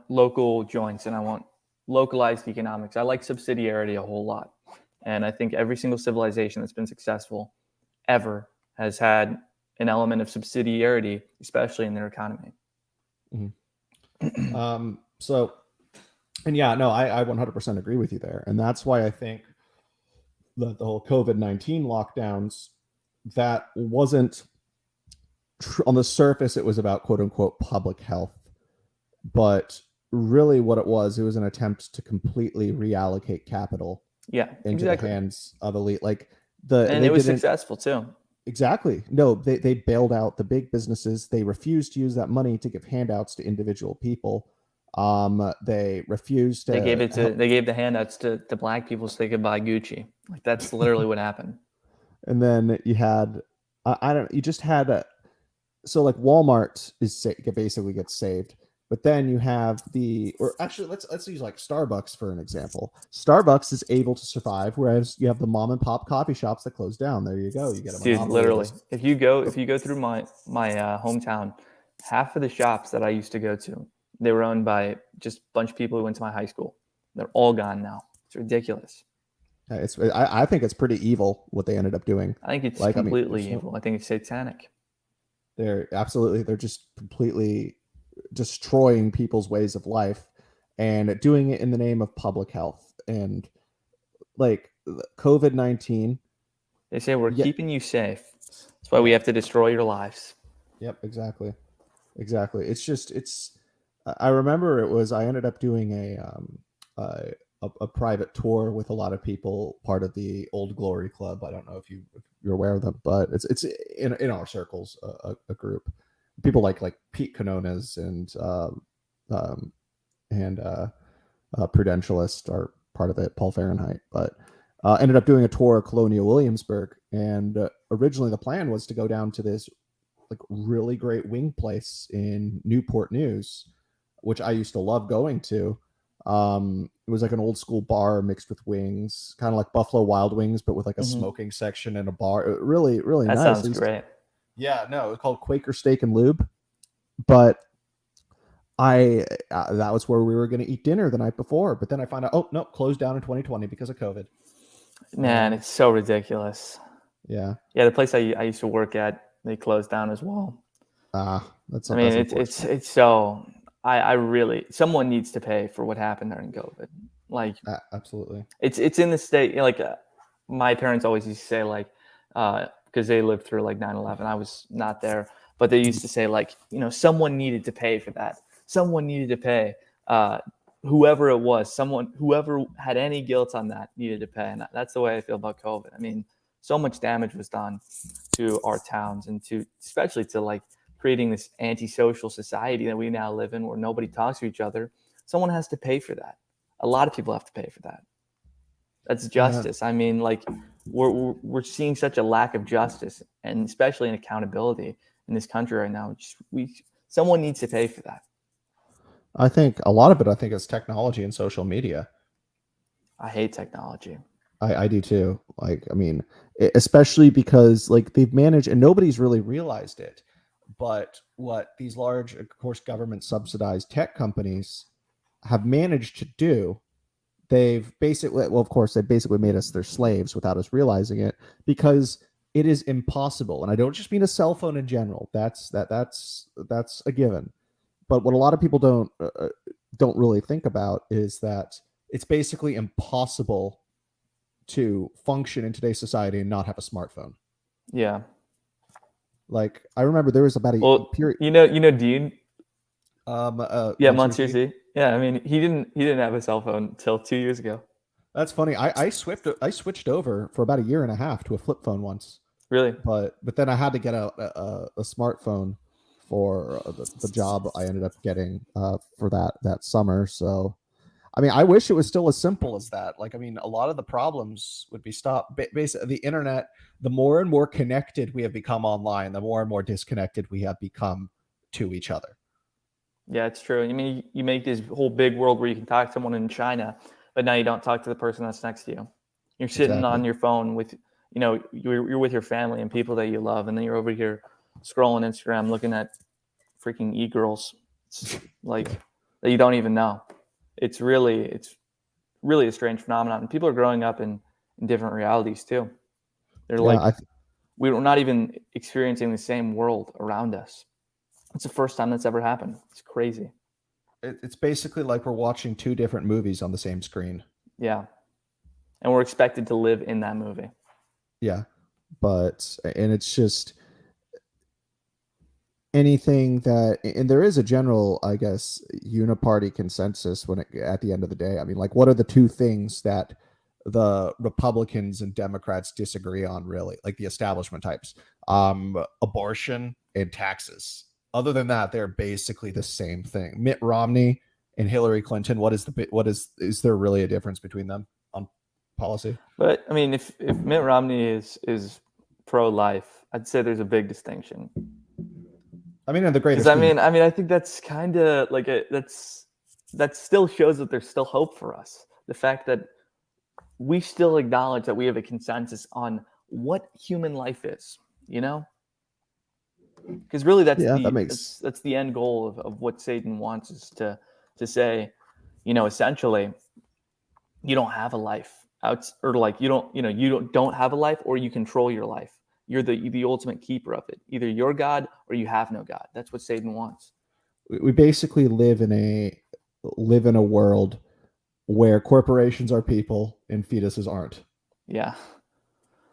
local joints, and I want localized economics. I like subsidiarity a whole lot. And I think every single civilization that's been successful ever has had an element of subsidiarity, especially in their economy. So, and yeah, no, I 100% agree with you there. And that's why I think the whole COVID-19 lockdowns, that wasn't on the surface, it was about quote unquote public health. But really what it was an attempt to completely reallocate capital into the hands of elite. And it was successful too. Exactly. No, they bailed out the big businesses. They refused to use that money to give handouts to individual people. They refused to. They gave the handouts to black people so they could buy Gucci. Like, that's literally what happened. And then you had, you just had so like Walmart basically gets saved. But then you have let's use like Starbucks for an example. Starbucks is able to survive, whereas you have the mom and pop coffee shops that close down. There you go. You get a dude. Literally, if you go through my hometown, half of the shops that I used to go to, they were owned by just a bunch of people who went to my high school. They're all gone now. It's ridiculous. I think it's pretty evil what they ended up doing. I think it's completely evil. I think it's satanic. They're just completely destroying people's ways of life and doing it in the name of public health. And like COVID-19, they say we're keeping you safe. That's why we have to destroy your lives. Yep, exactly. I remember I ended up doing a private tour with a lot of people, part of the Old Glory Club. I don't know if you're aware of them, but it's in our circles, a group. People like Pete Canonas and Prudentialist are part of it, Paul Fahrenheit, but ended up doing a tour of Colonial Williamsburg. And originally the plan was to go down to this like really great wing place in Newport News, which I used to love going to. It was like an old school bar mixed with wings, kind of like Buffalo Wild Wings, but with like a smoking section and a bar. Really, really nice. That sounds great. Yeah, no, it's called Quaker Steak and Lube. But that was where we were going to eat dinner the night before. But then I found out, oh, no, closed down in 2020 because of COVID. Man, it's so ridiculous. Yeah. Yeah, the place I used to work at, they closed down as well. That's. I mean, it's so. I really, someone needs to pay for what happened during COVID. Like, absolutely. It's in the state. Like, my parents always used to say, like, because they lived through like 9/11. I was not there, but they used to say, like, someone needed to pay for that. Someone needed to pay. Whoever it was, whoever had any guilt on that needed to pay. And that's the way I feel about COVID. I mean, so much damage was done to our towns and especially to like creating this antisocial society that we now live in where nobody talks to each other. Someone has to pay for that. A lot of people have to pay for that. That's justice. Yeah. I mean, like we're seeing such a lack of justice and especially in accountability in this country right now. Someone needs to pay for that. I think a lot of it, is technology and social media. I hate technology. I do too. Like, I mean, especially because like they've managed, and nobody's really realized it, but what these large, of course, government subsidized tech companies have managed to do, they basically made us their slaves without us realizing it, because it is impossible. And I don't just mean a cell phone in general. That's a given. But what a lot of people don't really think about is that it's basically impossible to function in today's society and not have a smartphone. Yeah. Like, I remember there was about a period. You know, Dean. Yeah, Monsieur Z. Yeah, I mean, he didn't have a cell phone until 2 years ago. That's funny. I switched over for about a year and a half to a flip phone once. Really? But then I had to get a smartphone for the job I ended up getting for that summer. So, I mean, I wish it was still as simple as that. Like, I mean, a lot of the problems would be stopped. Basically, the internet, the more and more connected we have become online, the more and more disconnected we have become to each other. Yeah, it's true. I mean, you make this whole big world where you can talk to someone in China, but now you don't talk to the person that's next to you. You're sitting on your phone with, you're with your family and people that you love, and then you're over here scrolling Instagram, looking at freaking e-girls, like that you don't even know. It's really a strange phenomenon. And people are growing up in different realities too. They're we're not even experiencing the same world around us. It's the first time that's ever happened. It's crazy. It's basically like we're watching two different movies on the same screen. Yeah. And we're expected to live in that movie. Yeah. And it's just anything that, and there is a general, I guess, uniparty consensus at the end of the day. I mean, like, what are the two things that the Republicans and Democrats disagree on, really? Like the establishment types, abortion and taxes. Other than that, they're basically the same thing. Mitt Romney and Hillary Clinton. Is there really a difference between them on policy? But I mean, if Mitt Romney is pro-life, I'd say there's a big distinction. I mean, in the greatest. I think that's kind of like that still shows that there's still hope for us. The fact that we still acknowledge that we have a consensus on what human life is, because really that's the end goal of what Satan wants us to say, essentially, you don't have a life you don't have a life, or you control your life. You're the ultimate keeper of it. Either you're God or you have no God. That's what Satan wants. We basically live in a world where corporations are people and fetuses aren't. Yeah.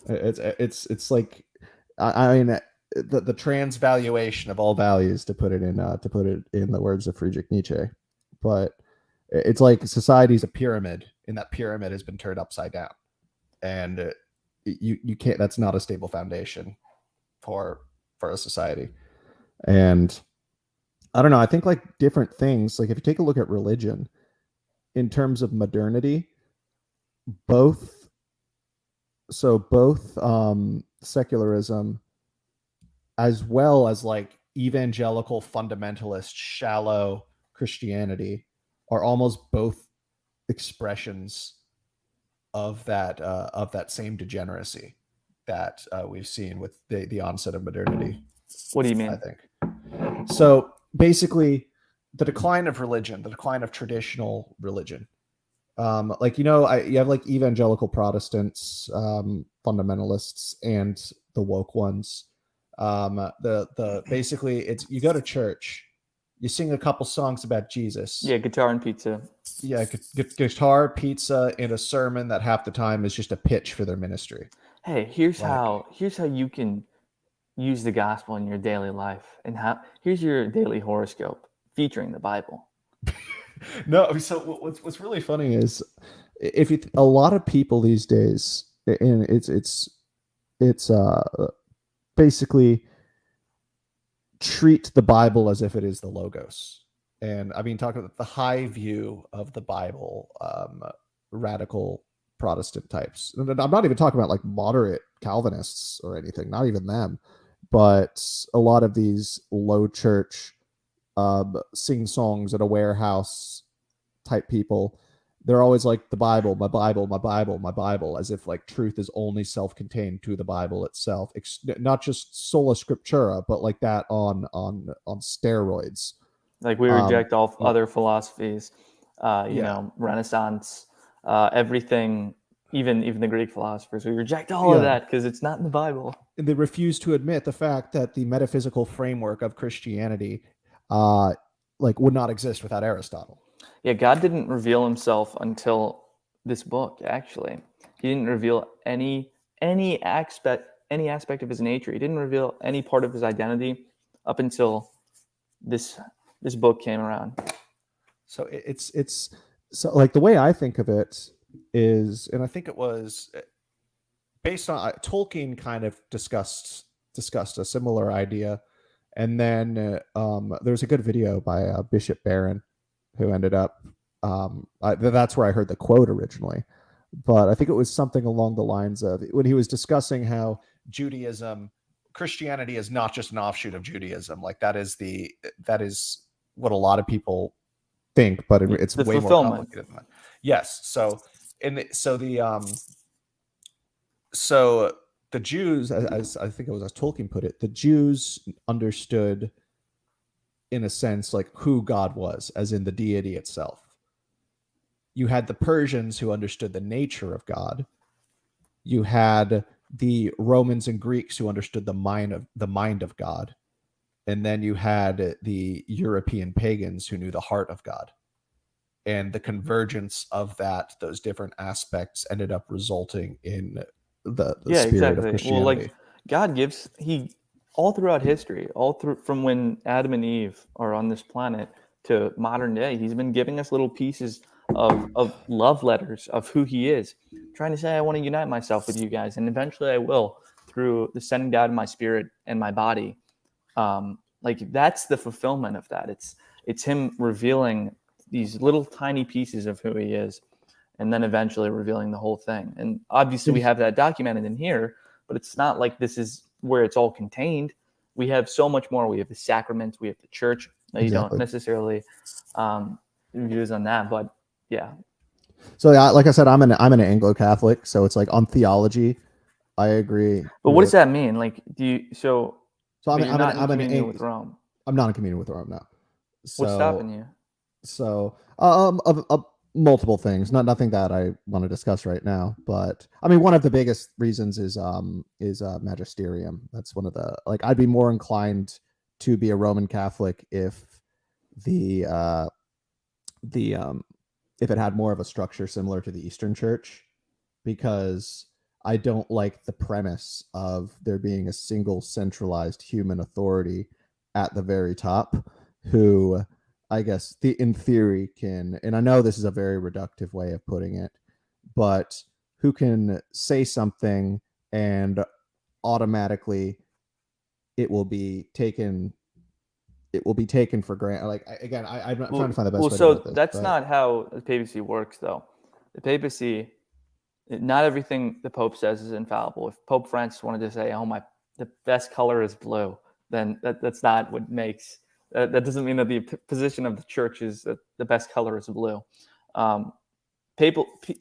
It's like, I mean, the transvaluation of all values, to put it in the words of Friedrich Nietzsche. But it's like society's a pyramid, and that pyramid has been turned upside down, and you can't. That's not a stable foundation for a society. And I don't know. I think like different things. Like if you take a look at religion, in terms of modernity, both secularism as well as like evangelical fundamentalist shallow Christianity are almost both expressions of that same degeneracy that we've seen with the onset of modernity. What do you mean? I think so. Basically, the decline of religion, the decline of traditional religion. You have like evangelical Protestants, fundamentalists, and the woke ones. Basically it's, you go to church, you sing a couple songs about Jesus. Yeah, guitar and pizza. Yeah, guitar, pizza, and a sermon that half the time is just a pitch for their ministry. Hey, here's how you can use the gospel in your daily life, and here's your daily horoscope featuring the Bible. No, so what's really funny is a lot of people these days, and it's basically treat the Bible as if it is the Logos. And I mean, talking about the high view of the Bible, radical Protestant types. And I'm not even talking about like moderate Calvinists or anything, not even them, but a lot of these low church, sing songs at a warehouse type people. They're always like, the Bible, my Bible, my Bible, my Bible, as if like truth is only self-contained to the Bible itself. Not just sola scriptura, but like that on steroids. Like we reject all other philosophies, Renaissance, everything, even the Greek philosophers. We reject all of that because it's not in the Bible. And they refuse to admit the fact that the metaphysical framework of Christianity would not exist without Aristotle. Yeah, God didn't reveal himself until this book, actually. He didn't reveal any aspect of his nature. He didn't reveal any part of his identity up until this book came around. So it's so like the way I think of it is, and I think it was based on Tolkien kind of discussed a similar idea. And then there's a good video by Bishop Barron, who ended up, that's where I heard the quote originally. But I think it was something along the lines of, when he was discussing how Christianity is not just an offshoot of Judaism. Like that is what a lot of people think, but it's The way more fulfillment. complicated than that. Yes. So so the Jews, as I think it was as Tolkien put it, the Jews understood, in a sense, like who God was, as in the deity itself. You had the Persians who understood the nature of God. You had the Romans and Greeks who understood the mind of God. And then you had the European pagans who knew the heart of God. And the convergence of those different aspects ended up resulting in the spirit of Christianity. Well, like God gives, all throughout history, from when Adam and Eve are on this planet to modern day, he's been giving us little pieces of love letters of who he is, trying to say, I want to unite myself with you guys, and eventually I will, through the sending down of my spirit and my body. Like that's the fulfillment of that. It's him revealing these little tiny pieces of who he is, and then eventually revealing the whole thing. And obviously we have that documented in here, but it's not like this is where it's all contained. We have so much more. We have the sacraments, we have the church. You don't necessarily views on that, but yeah. So yeah, like I said, I'm an Anglo-Catholic, so it's like on theology, I agree. But what does that mean? Like, do you so I'm not in communion with Rome? I'm not in communion with Rome now. So, what's stopping you? So multiple things, nothing that I want to discuss right now, but I mean, one of the biggest reasons is magisterium. That's one of the, like, I'd be more inclined to be a Roman Catholic if if it had more of a structure similar to the Eastern Church, because I don't like the premise of there being a single centralized human authority at the very top who, I guess, in theory can, and I know this is a very reductive way of putting it, but who can say something and automatically it will be taken for granted. Like, again, I'm not trying to find the best way to put this. That's not how the papacy works, though. The papacy, not everything the Pope says is infallible. If Pope Francis wanted to say, the best color is blue, then that's not what makes... That doesn't mean that the position of the church is that the best color is blue.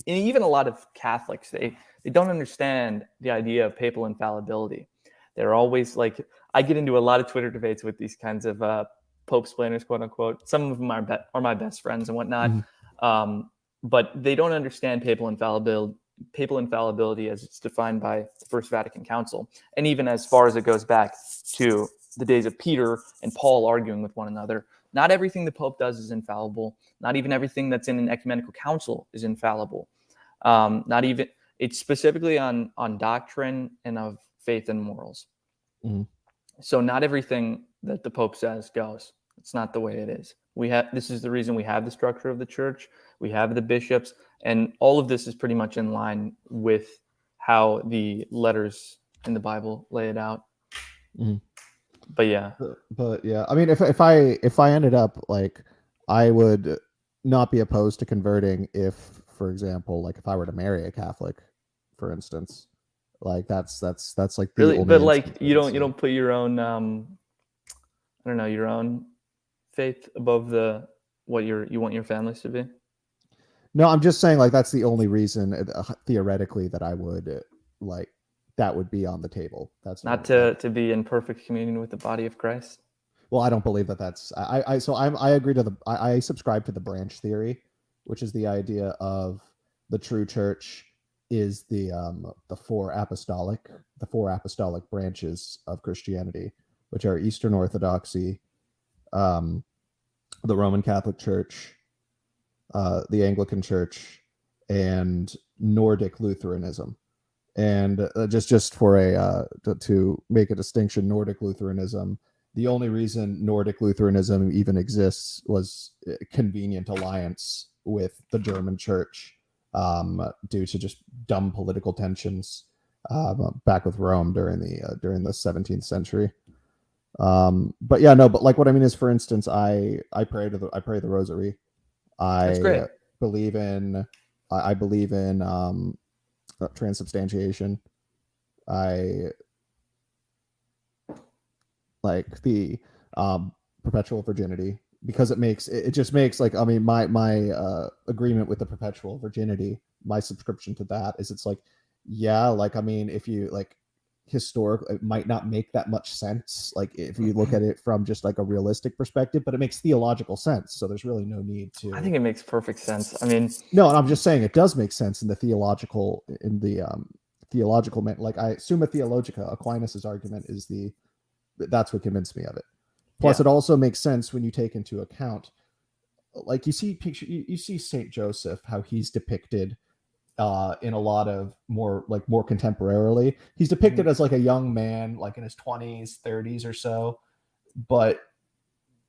Even a lot of Catholics, they don't understand the idea of papal infallibility. They're always like, I get into a lot of Twitter debates with these kinds of Pope splainers, quote unquote. Some of them are my best friends and whatnot. Mm-hmm. But they don't understand papal infallibility as it's defined by the First Vatican Council, and even as far as it goes back to the days of Peter and Paul arguing with one another. Not everything the Pope does is infallible. Not even everything that's in an ecumenical council is infallible. It's specifically on doctrine and of faith and morals. Mm-hmm. So not everything that the Pope says goes. It's not the way it is. This is the reason we have the structure of the church. We have the bishops, and all of this is pretty much in line with how the letters in the Bible lay it out. Mm-hmm. But yeah, I mean, if I ended up, like, I would not be opposed to converting if, for example, like if I were to marry a Catholic, for instance, like that's like really, but like you don't put your own your own faith above what you want your families to be. No, I'm just saying, like, that's the only reason theoretically that I would like. That would be on the table. That's not to be in perfect communion with the body of Christ. Well, I don't believe that that's. I agree to I subscribe to the branch theory, which is the idea of the true church is the four apostolic branches of Christianity, which are Eastern Orthodoxy, the Roman Catholic Church, the Anglican Church, and Nordic Lutheranism. And just for to make a distinction, Nordic Lutheranism, the only reason Nordic Lutheranism even exists was a convenient alliance with the German Church due to just dumb political tensions back with Rome during the 17th century. But like what I mean is, for instance, I pray the Rosary. That's great. I believe in transubstantiation. I like the perpetual virginity, because it just makes like, I mean, my agreement with the perpetual virginity, my subscription to that is, it's like, yeah, like, I mean, if you like historically, it might not make that much sense, like if you look at it from just like a realistic perspective, but it makes theological sense, so there's really no need to. I think it makes perfect sense. I mean, no, and I'm just saying it does make sense in the theological like, I Summa Theologica, Aquinas's argument is that's what convinced me of it. Plus, it also makes sense when you take into account, like, you see Saint Joseph, how he's depicted in a lot of more contemporarily. He's depicted as like a young man, like in his 20s, 30s or so, but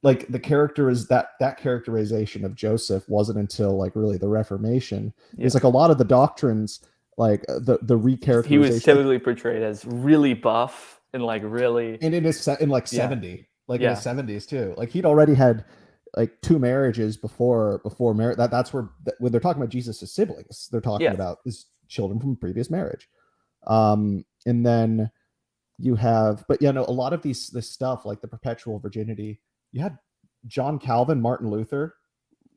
like the character is that characterization of Joseph wasn't until like really the Reformation. It's like a lot of the doctrines, like the recharacterization. He was typically portrayed as really buff and like really, and in his 70, in his 70s too. Like he'd already had like 2 marriages before marriage. That's where when they're talking about Jesus' siblings, they're talking about his children from a previous marriage. And then you have, but a lot of this stuff, like the perpetual virginity, you had John Calvin, Martin Luther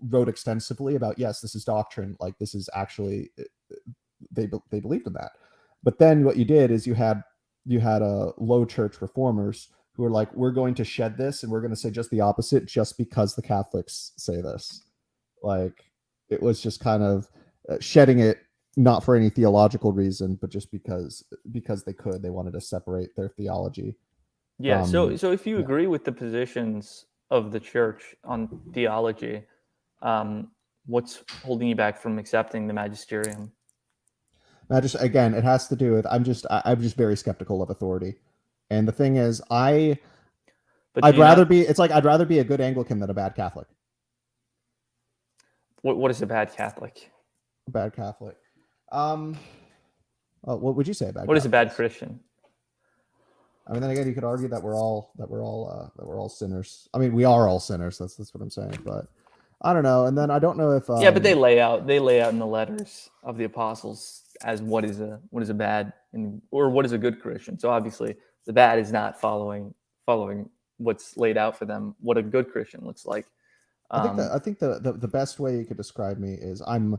wrote extensively about, yes, this is doctrine, like this is actually, they believed in that. But then what you did is you had a low church reformers who are like, we're going to shed this and we're going to say just the opposite, just because the Catholics say this. Like, it was just kind of shedding it, not for any theological reason, but just because they wanted to separate their theology. Yeah. So if you agree with the positions of the church on theology, what's holding you back from accepting the magisterium? Again, it has to do with, I'm just very skeptical of authority. And the thing is, I'd rather be a good Anglican than a bad Catholic. What is a bad Catholic? A bad Catholic. What would you say about? What is a bad Christian? I mean, then again, you could argue that we're all sinners. I mean, we are all sinners. That's what I'm saying. But I don't know. And then I don't know if but they lay out in the letters of the apostles as what is a bad or what is a good Christian. So obviously, the bad is not following what's laid out for them. What a good Christian looks like. I think the best way you could describe me is I'm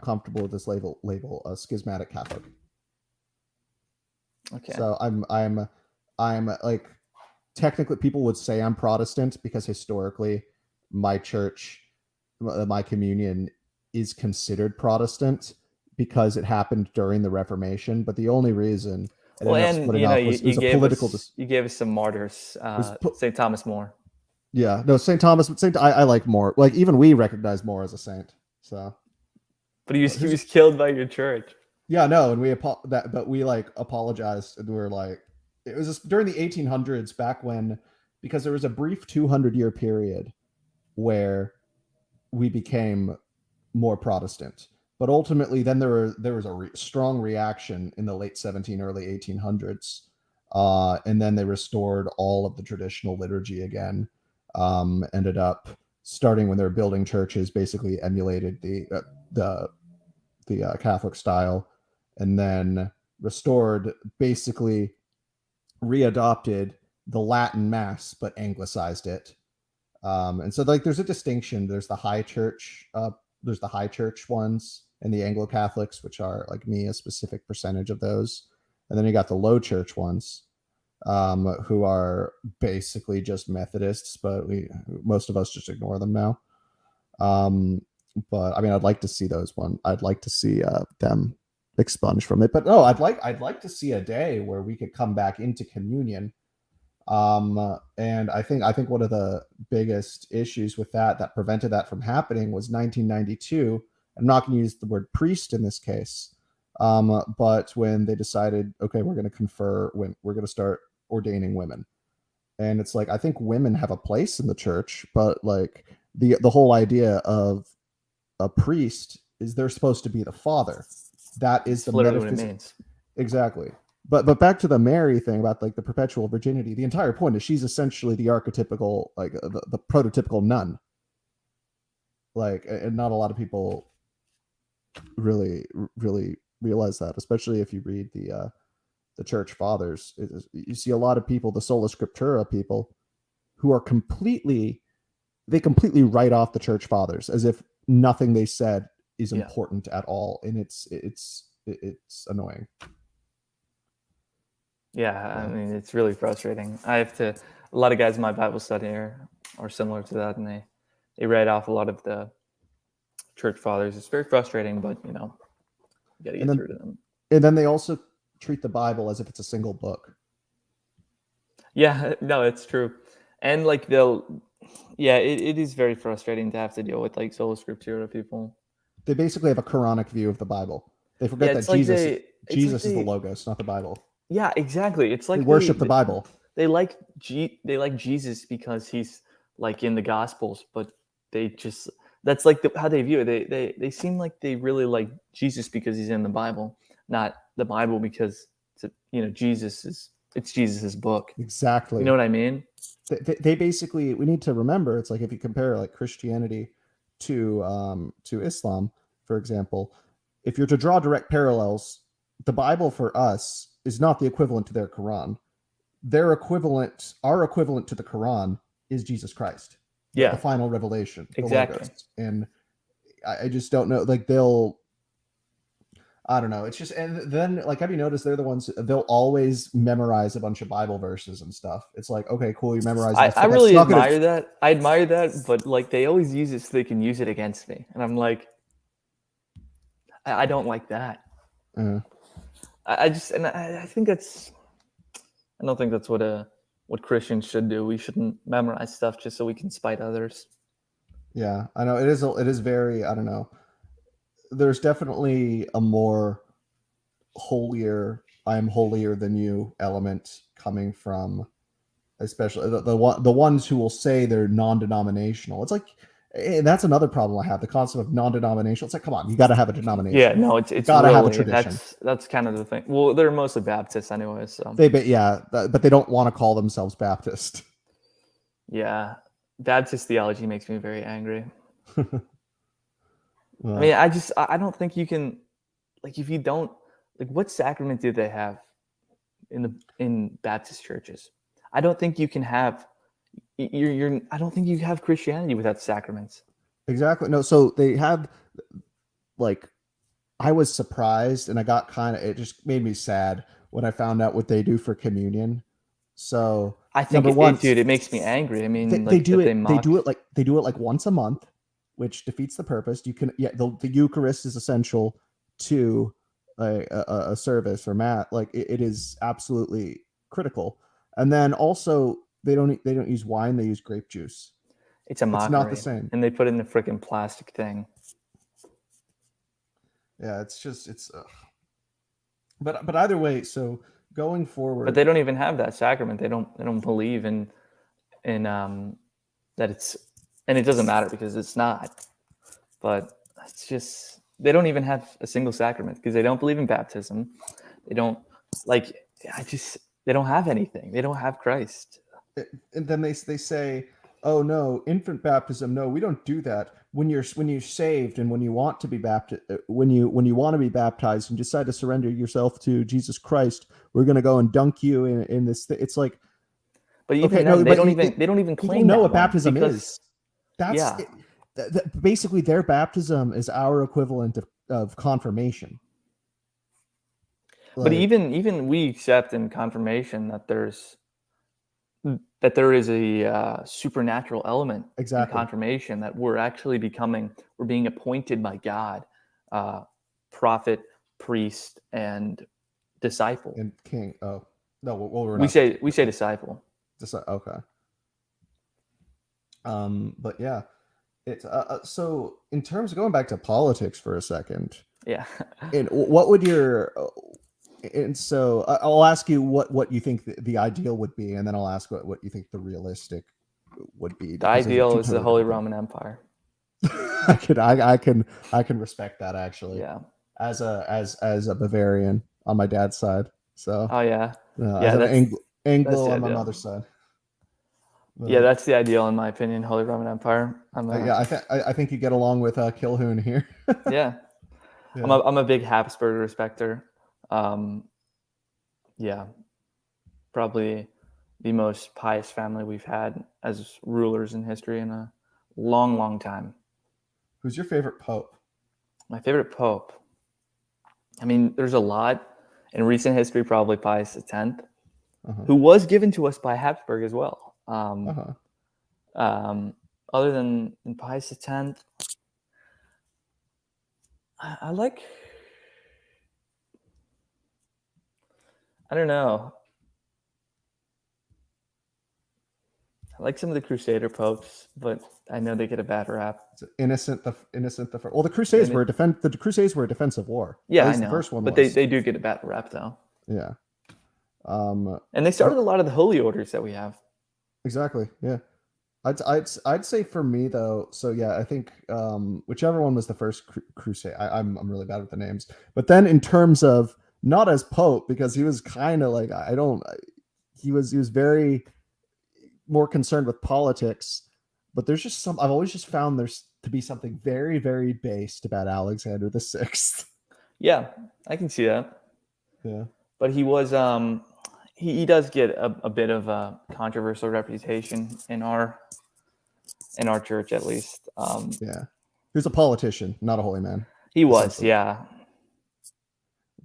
comfortable with this label, a schismatic Catholic. Okay. So I'm like, technically people would say I'm Protestant because historically my church, my communion is considered Protestant because it happened during the Reformation. But the only reason it you gave us some martyrs, St. Thomas More. Yeah, no, St. Thomas. I like More. Like, even we recognize More as a saint. So, but he was killed by your church. Yeah, no, and we apologized, and we were like, it was just during the 1800s, back when, because there was a brief 200-year period where we became more Protestant, but ultimately then there was a strong reaction in the late 1700s, early 1800s, and then they restored all of the traditional liturgy again. Ended up starting when they were building churches, basically emulated the Catholic style, and then restored, basically readopted the Latin Mass, but anglicized it. And so, like, there's a distinction. There's the high church ones, and the Anglo-Catholics, which are, like me, a specific percentage of those. And then you got the low church ones, who are basically just Methodists, but most of us just ignore them now. But I mean, I'd like to see I'd like to see them expunged from it. But no, I'd like to see a day where we could come back into communion. And I think one of the biggest issues with that prevented that from happening was 1992. I'm not going to use the word priest in this case, but when they decided, okay, we're going to start ordaining women. And it's like, I think women have a place in the church, but like the whole idea of a priest is they're supposed to be the father. That is the literally what it means. Exactly. But back to the Mary thing about like the perpetual virginity, the entire point is she's essentially the archetypical, like the prototypical nun. Like, and not a lot of people really realize that, especially if you read the church fathers. You see a lot of people, the sola scriptura people, who are completely write off the church fathers as if nothing they said is important at all, and it's annoying. Yeah, I mean, it's really frustrating. A lot of guys in my Bible study are similar to that, and they write off a lot of the church fathers. It's very frustrating, but you got to get through to them. And then they also treat the Bible as if it's a single book. Yeah, no, it's true. And like it is very frustrating to have to deal with like sola scriptura people. They basically have a Quranic view of the Bible. They forget that Jesus is the Logos, not the Bible. Yeah, exactly. It's like they worship the Bible. They like Jesus because he's like in the Gospels, but that's like how they view it. They seem like they really like Jesus because he's in the Bible, not the Bible because it's Jesus's book. Exactly. You know what I mean? They basically, we need to remember, it's like if you compare like Christianity to Islam, for example, if you're to draw direct parallels, the Bible for us is not the equivalent to their Quran. Our equivalent to the Quran is Jesus Christ. Yeah. The final revelation. Exactly. Logos. And I just don't know, like I don't know. It's just, and then like, have you noticed they're the ones, they'll always memorize a bunch of Bible verses and stuff. It's like, okay, cool. You memorize that. I really admire that. I admire that, but like they always use it so they can use it against me. And I'm like, I don't like that. I think I don't think that's what Christians should do. We shouldn't memorize stuff just so we can spite others. Yeah, I know it is very, I don't know. There's definitely a more I'm holier than you element coming from, especially the ones who will say they're non-denominational. It's like, and that's another problem I have, the concept of non-denominational. It's like, come on, you got to have a denomination. Yeah, no, it's got to really, have a tradition. That's kind of the thing. Well, they're mostly Baptists anyways. So. But they don't want to call themselves Baptist. Yeah, Baptist theology makes me very angry. Well, I mean, I don't think you can, like, if you don't, like, what sacrament do they have in Baptist churches? I don't think you can have. I don't think you have Christianity without sacraments. Exactly. No, so they have, like, I was surprised and I got it just made me sad when I found out what they do for communion. So I think it makes me angry. I mean, they do it like once a month, which defeats the purpose. The Eucharist is essential to a service or mass. Like it is absolutely critical. And then also they don't use wine, they use grape juice. It's a mockery. It's not the same. And they put it in the freaking plastic thing. Yeah, it's but either way, so going forward. But they don't even have that sacrament. They don't believe in that it's, and it doesn't matter because it's not. But it's just, they don't even have a single sacrament because they don't believe in baptism. They don't they don't have anything. They don't have Christ. And then they say, oh no, infant baptism. No, we don't do that. When you're saved and when you want to be baptized, when you want to be baptized and decide to surrender yourself to Jesus Christ, we're going to go and dunk you in this. It's like, but even they don't even claim know what baptism is. Basically their baptism is our equivalent of confirmation. But even we accept in confirmation that there is a supernatural element in confirmation, that we're being appointed by God, prophet, priest, and disciple. And king. Oh no, we say disciple. Okay. But yeah, it's so in terms of going back to politics for a second. Yeah. And what would and so I'll ask you what you think the ideal would be, and then I'll ask what you think the realistic would be. The ideal is the Holy Roman Empire. I can respect that, actually. Yeah. As a Bavarian on my dad's side. So. Oh yeah. As an Anglo on my mother's side. But, yeah, that's the ideal in my opinion. Holy Roman Empire. I think you get along with Kilhoun here. Yeah. I'm a big Habsburg respecter. Yeah, probably the most pious family we've had as rulers in history in a long, long time. Who's your favorite pope? My favorite pope. I mean, there's a lot in recent history, probably Pius X, who was given to us by Habsburg as well. Other than Pius X, I like, I don't know. I like some of the Crusader popes, but I know they get a bad rap. Innocent the first. Well, the Crusades were a defensive war. Yeah, At least I know. The first one but was. they do get a bad rap though. Yeah. And they started a lot of the holy orders that we have. Exactly. Yeah. I'd say for me though. So yeah, I think whichever one was the first crusade. I'm really bad with the names. But then in terms of not as pope, because he was kind of like he was very more concerned with politics. But there's just I've always just found there's to be something very, very based about Alexander the Sixth. Yeah, I can see that. Yeah. But he was he does get a bit of a controversial reputation in our church, at least. Yeah, he was a politician, not a holy man. He was, yeah.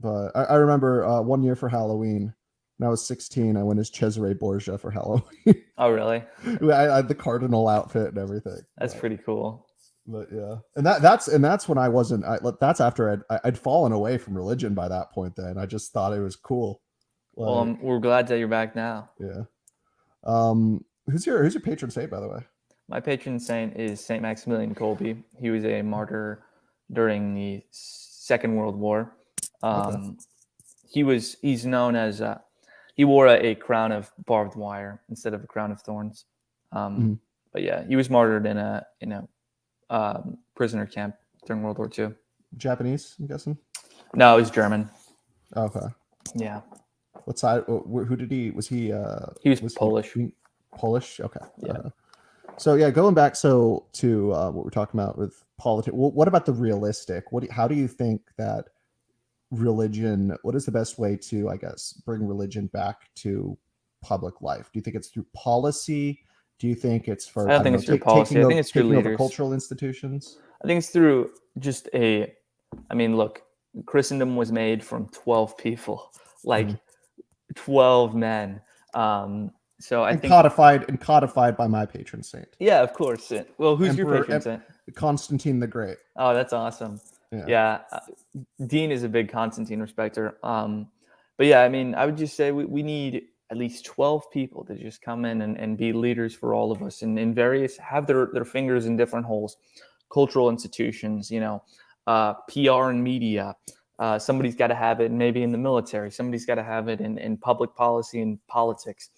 But I remember one year for Halloween, when I was 16, I went as Cesare Borgia for Halloween. Oh, really? I had the cardinal outfit and everything. That's pretty cool. But yeah, and that's when I wasn't. That's after I'd fallen away from religion by that point. Then I just thought it was cool. Well, we're glad that you're back now. Yeah. Who's your patron saint, by the way? My patron saint is Saint Maximilian Kolbe. He was a martyr during the Second World War. Okay. He's known as he wore a crown of barbed wire instead of a crown of thorns. But yeah, he was martyred in a prisoner camp during World War II. Japanese, I'm guessing. No, he's German. Okay. Yeah. What side? Who did he? Was he? He was Polish. Polish. Okay. Yeah. So yeah, going back to what we're talking about with politics. What about the realistic? How do you think that religion? What is the best way to, I guess, bring religion back to public life? Do you think it's through policy? Do you think it's for? I don't think it's through policy. I think it's through leaders. Cultural institutions. I think it's through just I mean, look, Christendom was made from 12 people, like 12 men. So I think codified by my patron saint. Yeah, of course. Well, who's your patron saint? Constantine the Great. Oh, that's awesome. Yeah. Dean is a big Constantine respecter. But yeah, I mean, I would just say we need at least 12 people to just come in and be leaders for all of us, and in various, have their fingers in different holes, cultural institutions, PR and media. Somebody's got to have it maybe in the military. Somebody's got to have it in public policy and politics.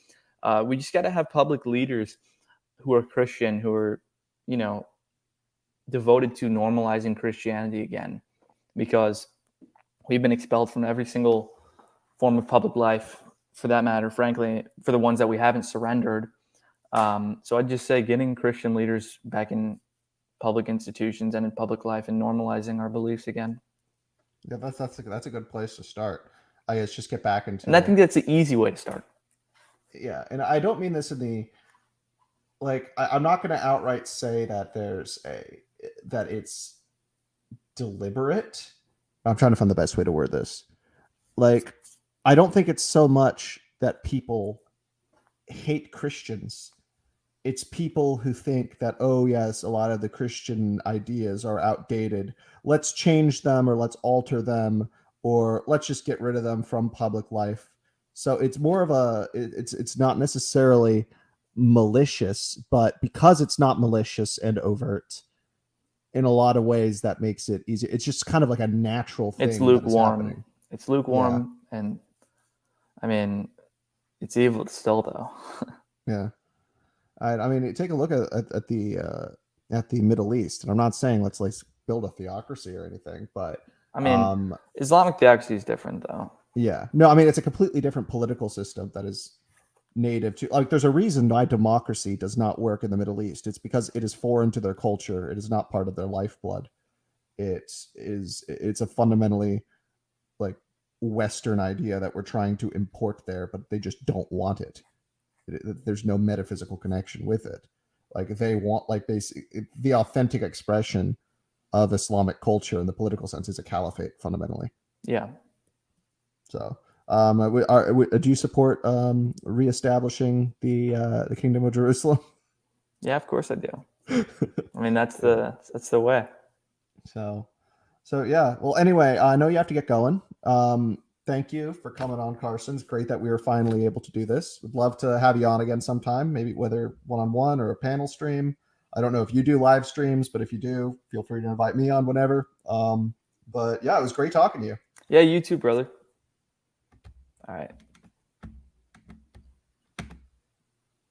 We just got to have public leaders who are Christian, who are, devoted to normalizing Christianity again, because we've been expelled from every single form of public life, for that matter, frankly, for the ones that we haven't surrendered. So I'd just say getting Christian leaders back in public institutions and in public life and normalizing our beliefs again. Yeah, that's a good place to start. I guess just get back into. And I think that's the easy way to start. Yeah, and I don't mean this in the I'm not going to outright say that that it's deliberate. I'm trying to find the best way to word this. I don't think it's so much that people hate Christians. It's people who think that, oh yes, a lot of the Christian ideas are outdated. Let's change them, or let's alter them, or let's just get rid of them from public life. So it's more of it's not necessarily malicious, but because it's not malicious and overt, in a lot of ways that makes it easy. It's just kind of like a natural thing. It's lukewarm. It's lukewarm, yeah. And I mean, it's evil still, though. Yeah. I mean, take a look at the Middle East, and I'm not saying let's build a theocracy or anything, but I mean, Islamic theocracy is different, though. Yeah, no, I mean, it's a completely different political system that is native to. There's a reason why democracy does not work in the Middle East. It's because it is foreign to their culture. It is not part of their lifeblood. It's a fundamentally Western idea that we're trying to import there, but they just don't want it. there's no metaphysical connection with it. Like they want like basically the authentic expression of Islamic culture in the political sense is a caliphate fundamentally. Yeah. So, do you support reestablishing the Kingdom of Jerusalem? Yeah, of course I do. I mean, that's the way. So yeah. Well, anyway, I know you have to get going. Thank you for coming on, Carson. It's great that we were finally able to do this. Would love to have you on again sometime, maybe whether one-on-one or a panel stream. I don't know if you do live streams, but if you do, feel free to invite me on whenever. But yeah, it was great talking to you. Yeah, you too, brother. All right.